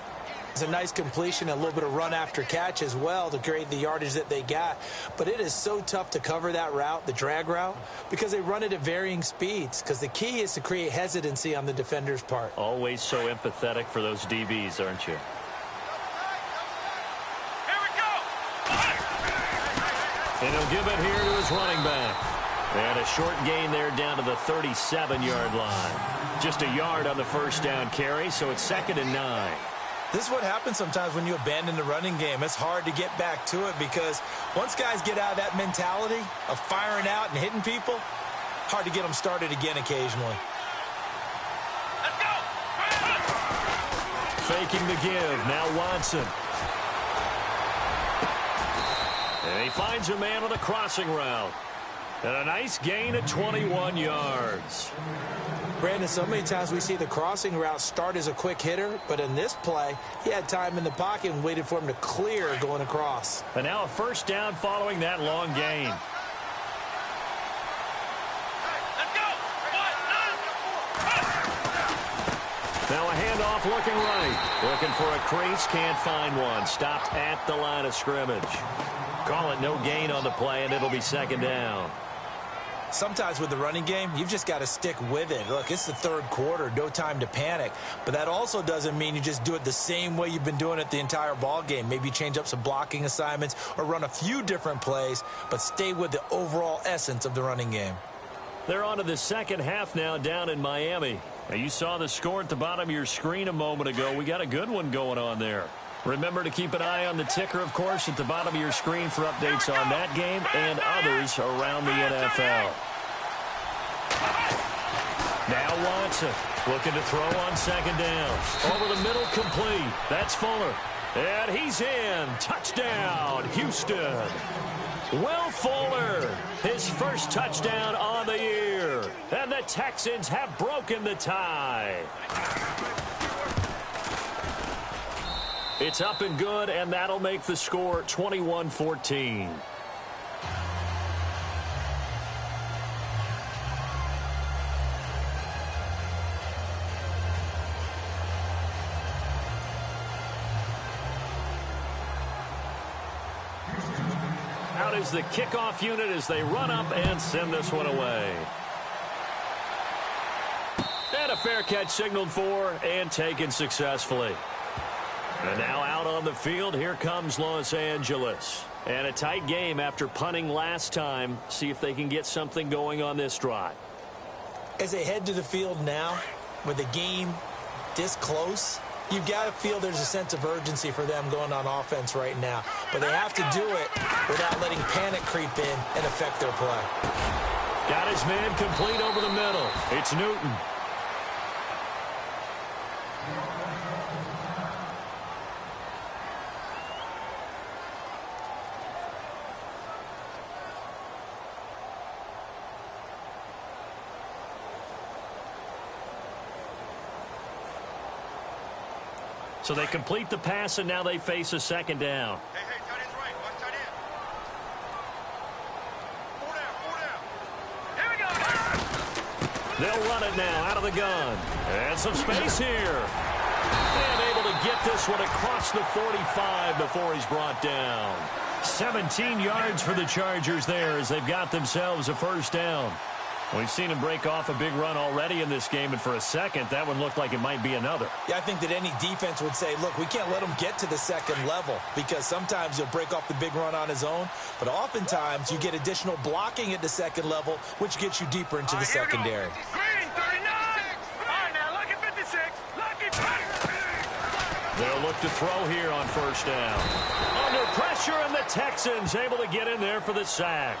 It's a nice completion, a little bit of run after catch as well to create the yardage that they got. But it is so tough to cover that route, the drag route, because they run it at varying speeds. Because the key is to create hesitancy on the defender's part. Always so empathetic for those DBs, aren't you? And he'll give it here to his running back. And a short gain there down to the 37-yard line. Just a yard on the first down carry, so it's 2nd and 9. This is what happens sometimes when you abandon the running game. It's hard to get back to it because once guys get out of that mentality of firing out and hitting people, hard to get them started again occasionally. Let's go! Faking the give. Now Watson. And he finds a man on a crossing route. And a nice gain of 21 yards. Brandon, so many times we see the crossing route start as a quick hitter, but in this play, he had time in the pocket and waited for him to clear going across. And now a first down following that long gain. Let's go! Now a handoff looking right. Looking for a crease, can't find one. Stopped at the line of scrimmage. Call it no gain on the play, and it'll be 2nd down. Sometimes with the running game, you've just got to stick with it. Look, it's the 3rd quarter, no time to panic. But that also doesn't mean you just do it the same way you've been doing it the entire ball game. Maybe change up some blocking assignments or run a few different plays, but stay with the overall essence of the running game. They're on to the second half now down in Miami. Now, you saw the score at the bottom of your screen a moment ago. We got a good one going on there. Remember to keep an eye on the ticker, of course, at the bottom of your screen for updates on that game and others around the NFL. Now Watson looking to throw on 2nd down. Over the middle, complete. That's Fuller. And he's in. Touchdown, Houston. Will Fuller, his first touchdown on the year. And the Texans have broken the tie. It's up and good, and that'll make the score 21-14. Out out is the kickoff unit as they run up and send this one away. And a fair catch signaled for and taken successfully. And now out on the field, here comes Los Angeles. And a tight game after punting last time. See if they can get something going on this drive. As they head to the field now, with the game this close, you've got to feel there's a sense of urgency for them going on offense right now. But they have to do it without letting panic creep in and affect their play. Got his man complete over the middle. It's Newton. So they complete the pass, and now they face a second down. Hey, tight end's right. Watch tight end. Four down. Here we go. They'll run it now out of the gun. And some space here. And able to get this one across the 45 before he's brought down. 17 yards for the Chargers there as they've got themselves a first down. We've seen him break off a big run already in this game, and for a second, that one looked like it might be another. Yeah, I think that any defense would say, look, we can't let him get to the second level because sometimes he'll break off the big run on his own, but oftentimes you get additional blocking at the second level, which gets you deeper into the secondary. Green, 39. All right, now, look at 56. Look at 50. They'll look to throw here on first down. Under pressure, and the Texans able to get in there for the sack.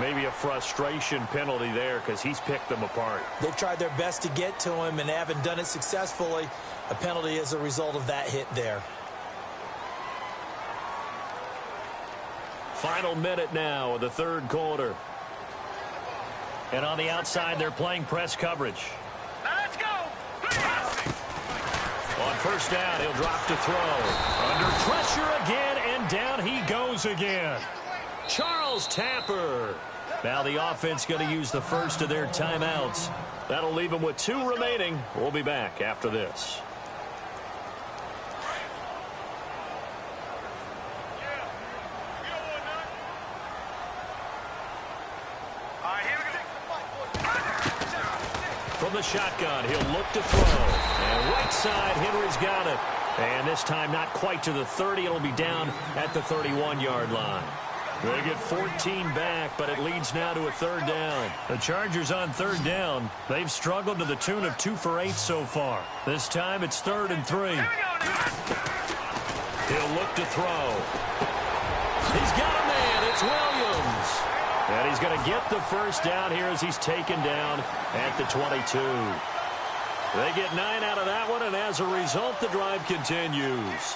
Maybe a frustration penalty there because he's picked them apart. They've tried their best to get to him and haven't done it successfully. A penalty as a result of that hit there. Final minute now of the third quarter. And on the outside, they're playing press coverage. Now let's go. On first down, he'll drop to throw. Under pressure again, and down he goes again. Charles Tapper. Now the offense going to use the first of their timeouts. That'll leave them with 2 remaining. We'll be back after this. From the shotgun, he'll look to throw. And right side, Henry's got it. And this time not quite to the 30. It'll be down at the 31-yard line. They get 14 back, but it leads now to a third down. The Chargers on third down. They've struggled to the tune of 2 for 8 so far. This time it's 3rd and 3. He'll look to throw. He's got a man. It's Williams. And he's going to get the first down here as he's taken down at the 22. They get 9 out of that one, and as a result, the drive continues.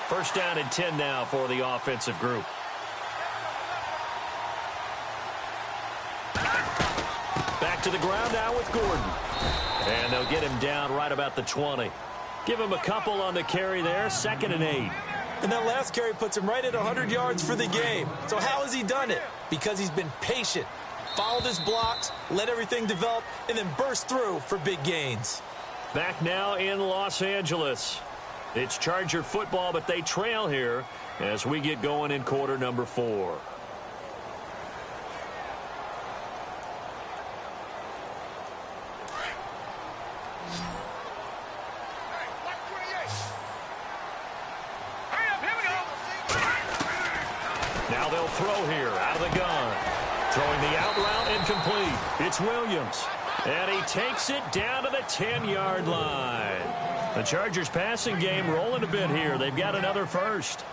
First down and 10 now for the offensive group. Back to the ground now with Gordon. And they'll get him down right about the 20. Give him a couple on the carry there, 2nd and 8. And that last carry puts him right at 100 yards for the game. So how has he done it? Because he's been patient, followed his blocks, let everything develop, and then burst through for big gains. Back now in Los Angeles. It's Charger football, but they trail here as we get going in quarter number 4. Now they'll throw here out of the gun. Throwing the out route incomplete. It's Williams. And he takes it down to the 10-yard line. The Chargers passing game rolling a bit here. They've got another first.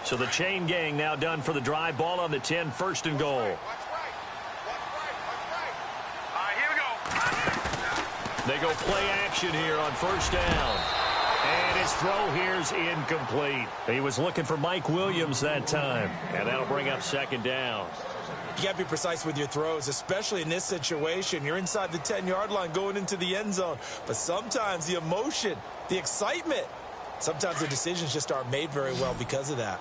So the chain gang now done for the drive. Ball on the 10, 1st and goal. Here we go. They go play action here on first down. And his throw here's incomplete. He was looking for Mike Williams that time. And that'll bring up 2nd down. You got to be precise with your throws, especially in this situation. You're inside the 10-yard line going into the end zone. But sometimes the emotion, the excitement, sometimes the decisions just aren't made very well because of that.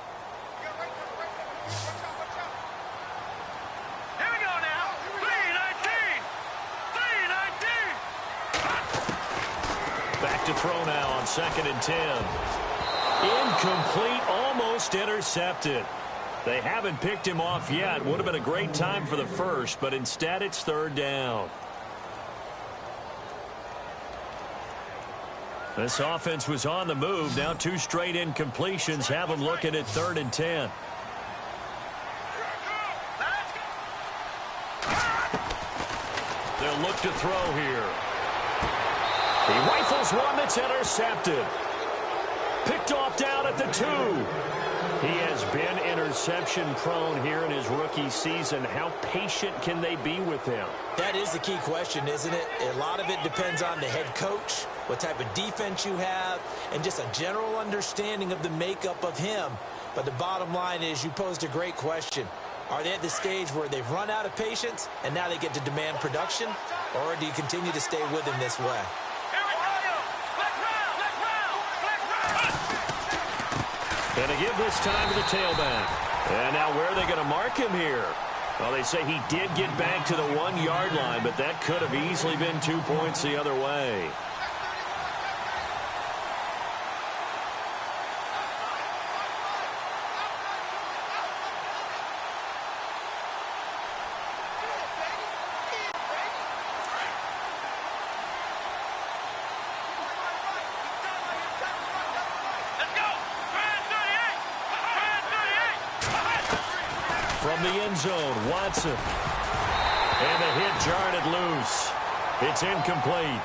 back to throw now on 2nd and 10. Incomplete, almost intercepted. They haven't picked him off yet. Would have been a great time for the first, but instead it's 3rd down. This offense was on the move. Now 2 straight incompletions have them looking at 3rd and 10. They'll look to throw here. He rifles one that's intercepted. Picked off down at the 2. He has been interception prone here in his rookie season. How patient can they be with him? That is the key question, isn't it? A lot of it depends on the head coach, what type of defense you have, and just a general understanding of the makeup of him. But the bottom line is you posed a great question. Are they at the stage where they've run out of patience and now they get to demand production? Or do you continue to stay with him this way? And to give this time to the tailback. And now where are they going to mark him here? Well, they say he did get back to the 1-yard line, but that could have easily been 2 points the other way. From the end zone, Watson. And the hit jarred it loose. It's incomplete.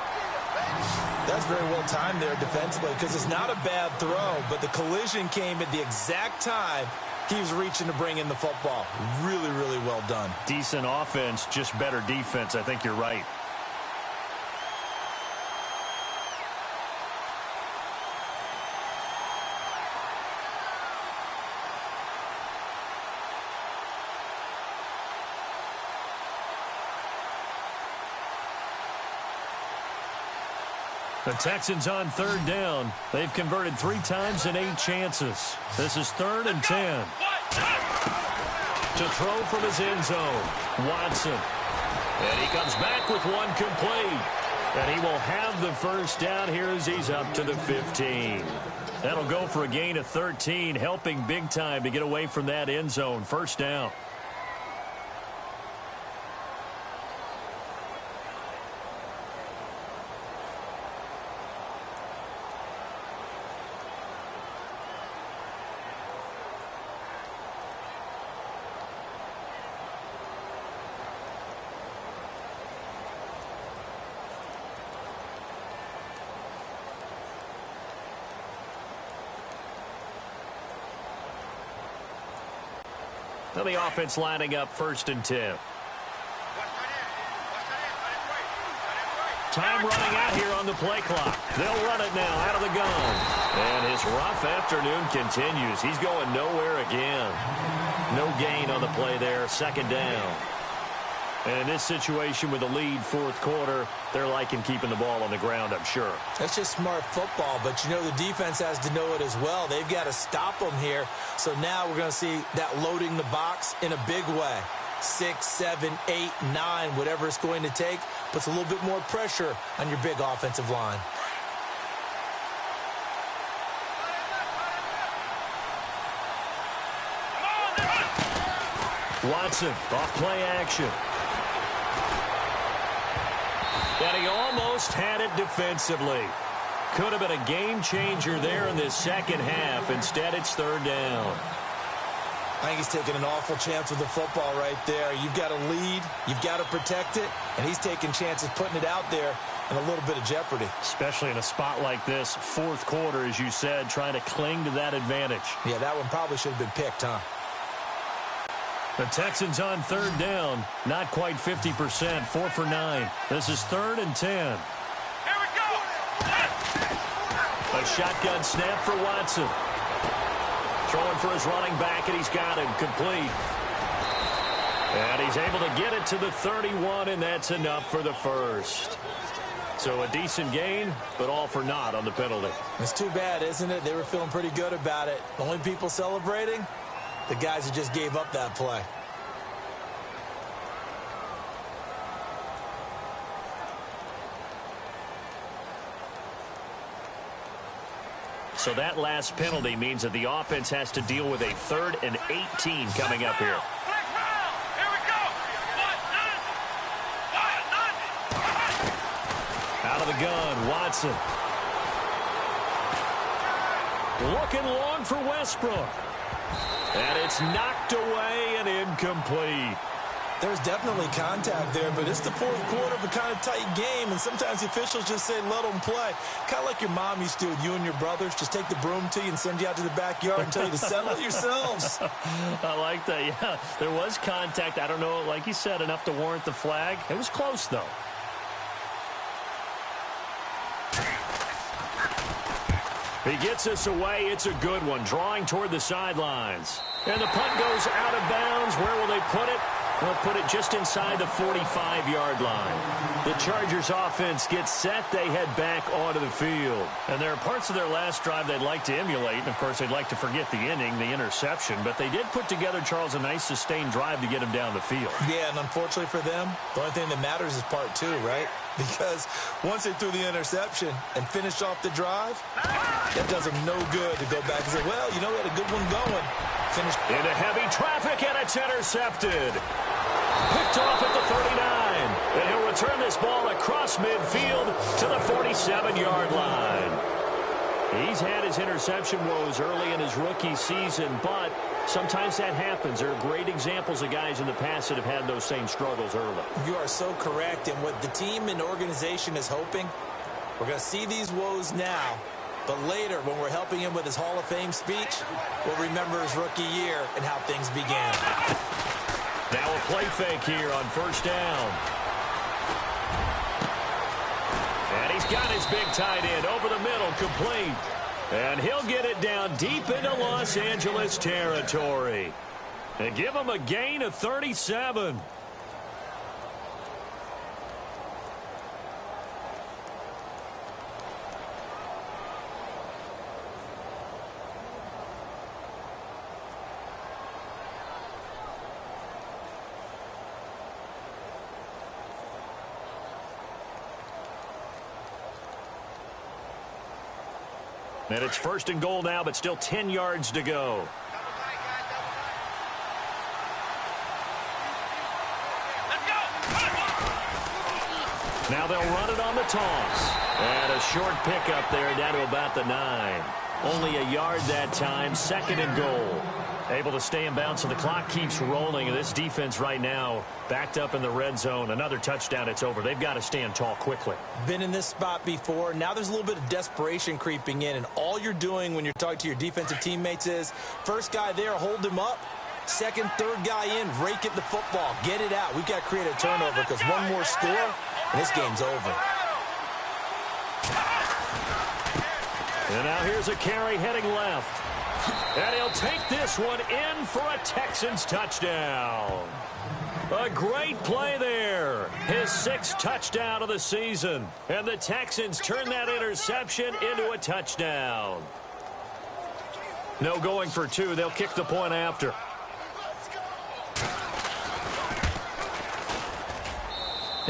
That's very well timed there defensively because it's not a bad throw, but the collision came at the exact time he was reaching to bring in the football. Really, really well done. Decent offense, just better defense. I think you're right. The Texans on 3rd down. They've converted 3 times in 8 chances. This is 3rd and 10. To throw from his end zone, Watson. And he comes back with one complete. And he will have the first down here as he's up to the 15. That'll go for a gain of 13, helping big time to get away from that end zone. First down. Now the offense lining up 1st and 10. Time running out here on the play clock. They'll run it now out of the gun. And his rough afternoon continues. He's going nowhere again. No gain on the play there. 2nd down. And in this situation with the lead 4th quarter, they're liking keeping the ball on the ground, I'm sure. That's just smart football, but you know the defense has to know it as well. They've got to stop them here. So now we're going to see that loading the box in a big way. 6, 7, 8, 9, whatever it's going to take, puts a little bit more pressure on your big offensive line. Watson off play action. And he almost had it defensively. Could have been a game changer there in this 2nd half. Instead, it's 3rd down. I think he's taking an awful chance with the football right there. You've got to lead. You've got to protect it. And he's taking chances putting it out there in a little bit of jeopardy. Especially in a spot like this, 4th quarter, as you said, trying to cling to that advantage. Yeah, that one probably should have been picked, huh? The Texans on 3rd down. Not quite 50%. 4 for 9. This is 3rd and 10. Here we go. A shotgun snap for Watson. Throwing for his running back, and he's got him complete. And he's able to get it to the 31, and that's enough for the first. So a decent gain, but all for naught on the penalty. It's too bad, isn't it? They were feeling pretty good about it. The only people celebrating, the guys who just gave up that play. So that last penalty means that the offense has to deal with a 3rd and 18 coming up here. Here we go. Out of the gun, Watson. Looking long for Westbrook. And it's knocked away and incomplete. There's definitely contact there, but it's the fourth quarter of a kind of tight game, and sometimes the officials just say, let them play. Kind of like your mom used to with you and your brothers. Just take the broom to you and send you out to the backyard and tell you to settle it yourselves. I like that, yeah. There was contact. I don't know, like you said, enough to warrant the flag. It was close, though. He gets us away. It's a good one, drawing toward the sidelines. And the punt goes out of bounds. Where will they put it? They'll put it just inside the 45-yard line. The Chargers offense gets set. They head back onto the field. And there are parts of their last drive they'd like to emulate. And, of course, they'd like to forget the inning, the interception. But they did put together, Charles, a nice sustained drive to get him down the field. Yeah, and unfortunately for them, the only thing that matters is part 2, right? Because once they threw the interception and finished off the drive, that does them no good to go back and say, well, you know, we had a good one going. Finished into heavy traffic, and it's intercepted. Picked off at the 39. And he'll return this ball across midfield to the 47-yard line. He's had his interception woes early in his rookie season, but sometimes that happens. There are great examples of guys in the past that have had those same struggles early. You are so correct. And what the team and organization is hoping, we're going to see these woes now, but later when we're helping him with his Hall of Fame speech, we'll remember his rookie year and how things began. Now a play fake here on first down. And he's got his big tight end over the middle, complete. And he'll get it down deep into Los Angeles territory. And give him a gain of 37. And it's first and goal now, but still 10 yards to go. Now they'll run it on the toss. And a short pickup there down to about the 9. Only a yard that time, second and goal. Able to stay in bounds, so the clock keeps rolling. This defense right now backed up in the red zone. Another touchdown, it's over. They've got to stand tall quickly. Been in this spot before. Now there's a little bit of desperation creeping in, and all you're doing when you're talking to your defensive teammates is first guy there, hold him up. Second, third guy in, rake at the football. Get it out. We've got to create a turnover because one more score, and this game's over. And now here's a carry heading left. And he'll take this one in for a Texans touchdown. A great play there. His 6th touchdown of the season. And the Texans turn that interception into a touchdown. No going for 2. They'll kick the point after.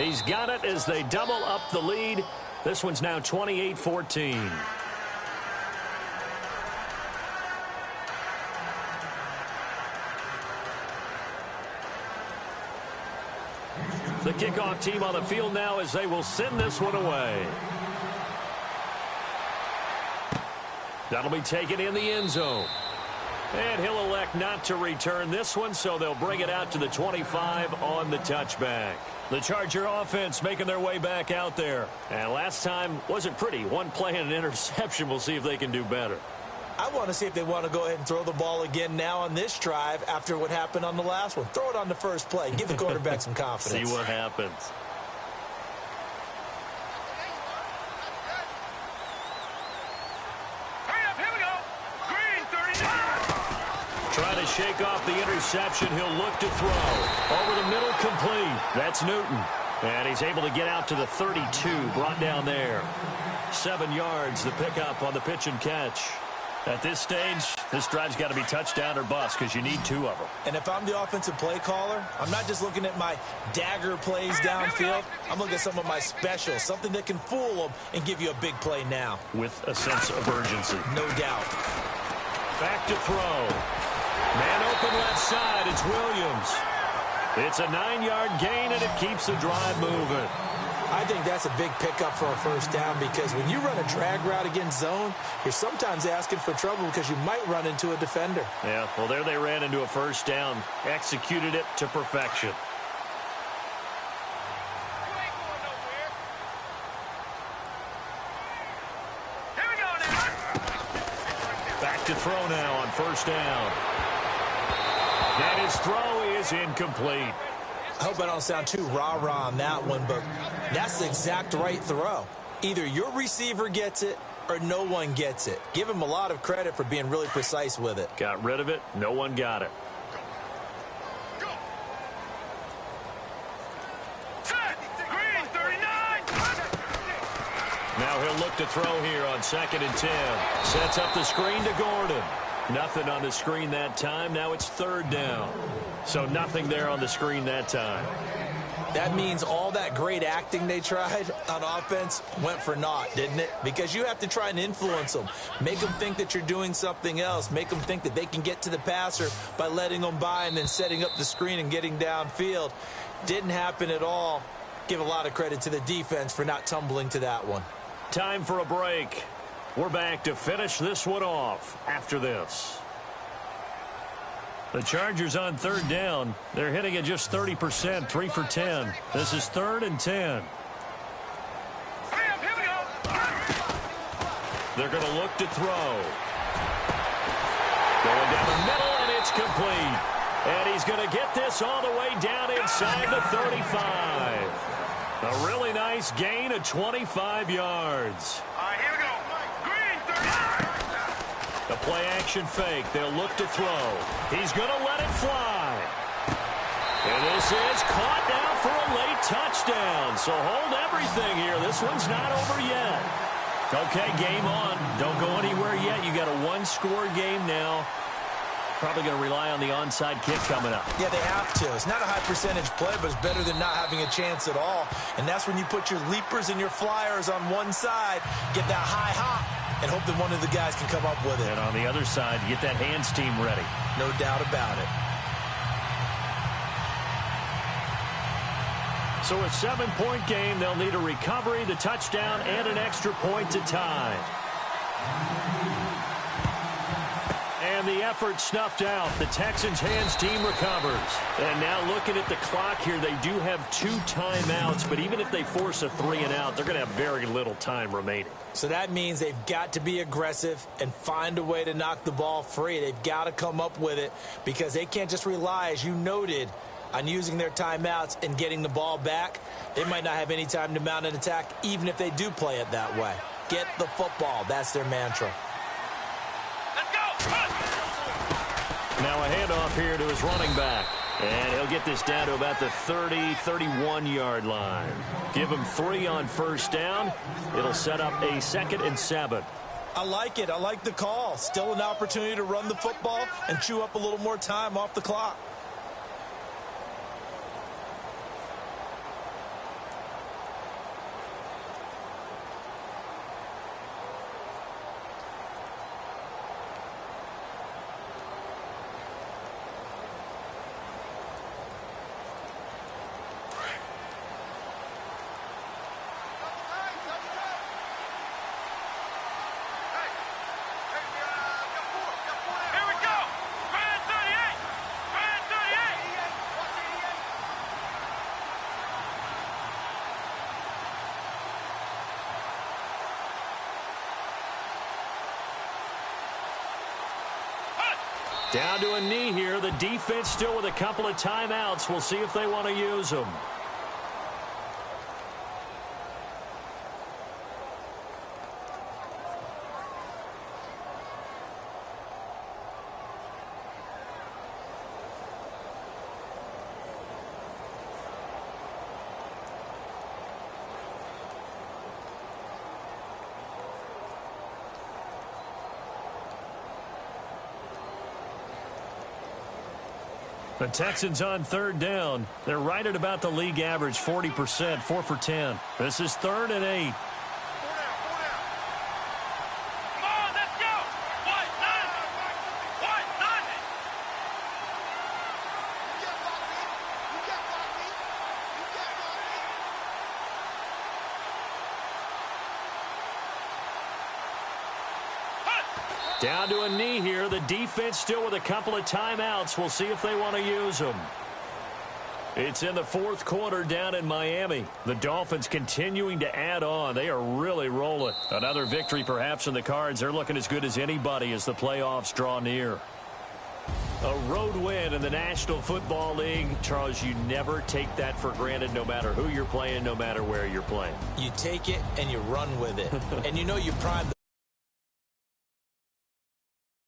He's got it as they double up the lead. This one's now 28-14. The kickoff team on the field now as they will send this one away. That'll be taken in the end zone. And he'll elect not to return this one, so they'll bring it out to the 25 on the touchback. The Charger offense making their way back out there. And last time wasn't pretty. One play and an interception. We'll see if they can do better. I want to see if they want to go ahead and throw the ball again now on this drive after what happened on the last one. Throw it on the first play. Give the quarterback some confidence. See what happens. Hurry up, here we go. Green, 39. Trying to shake off the interception. He'll look to throw. Over the middle, complete. That's Newton. And he's able to get out to the 32, brought down there. 7 yards, the pickup on the pitch and catch. At this stage, this drive's got to be touchdown or bust because you need 2 of them. And if I'm the offensive play caller, I'm not just looking at my dagger plays downfield. I'm looking at some of my specials, something that can fool them and give you a big play now. With a sense of urgency. No doubt. Back to throw. Man open left side. It's Williams. It's a 9-yard gain, and it keeps the drive moving. I think that's a big pickup for a first down because when you run a drag route against zone, you're sometimes asking for trouble because you might run into a defender. Yeah, well, there they ran into a first down. Executed it to perfection. Here we go now. Back to throw now on first down. And his throw is incomplete. I hope I don't sound too rah-rah on that one, but that's the exact right throw. Either your receiver gets it or no one gets it. Give him a lot of credit for being really precise with it. Got rid of it. No one got it. Go. Set. Green, 39. Now he'll look to throw here on 2nd and 10. Sets up the screen to Gordon. Nothing on the screen that time. Now it's 3rd down. So nothing there on the screen that time. That means all that great acting they tried on offense went for naught, didn't it? Because you have to try and influence them. Make them think that you're doing something else. Make them think that they can get to the passer by letting them by and then setting up the screen and getting downfield. Didn't happen at all. Give a lot of credit to the defense for not tumbling to that one. Time for a break. We're back to finish this one off after this. The Chargers on 3rd down. They're hitting at just 30%, 3 for 10. This is 3rd and 10. Bam, here we go. They're going to look to throw. Going down the middle, and it's complete. And he's going to get this all the way down inside the 35. A really nice gain of 25 yards. All right, here we go. Green, 39. The play action fake. They'll look to throw. He's going to let it fly. And this is caught now for a late touchdown. So hold everything here. This one's not over yet. Okay, game on. Don't go anywhere yet. You got a 1-score game now. Probably going to rely on the onside kick coming up. Yeah, they have to. It's not a high percentage play, but it's better than not having a chance at all. And that's when you put your leapers and your flyers on one side, get that high hop, and hope that one of the guys can come up with it. And on the other side, get that hands team ready. No doubt about it. So a 7-point game, they'll need a recovery, the touchdown, and an extra point to tie. And the effort snuffed out. The Texans' hands team recovers. And now looking at the clock here, they do have 2 timeouts, but even if they force a 3-and-out, they're going to have very little time remaining. So that means they've got to be aggressive and find a way to knock the ball free. They've got to come up with it because they can't just rely, as you noted, on using their timeouts and getting the ball back. They might not have any time to mount an attack, even if they do play it that way. Get the football. That's their mantra. Let's go. Run. Now a handoff here to his running back. And he'll get this down to about the 30-31-yard line. Give him 3 on first down. It'll set up a 2nd and 7. I like it. I like the call. Still an opportunity to run the football and chew up a little more time off the clock. Down to a knee here. The defense still with a couple of timeouts. We'll see if they want to use them. The Texans on third down. They're right at about the league average, 40%, 4 for 10. This is 3rd and 8. Come on, let's go. White, nothing. White, nothing. Down to a knee here. The defense still with a couple of timeouts. We'll see if they want to use them. It's in the 4th quarter down in Miami. The Dolphins continuing to add on. They are really rolling. Another victory perhaps in the cards. They're looking as good as anybody as the playoffs draw near. A road win in the National Football League. Charles, you never take that for granted no matter who you're playing, no matter where you're playing. You take it and you run with it. And you know you prime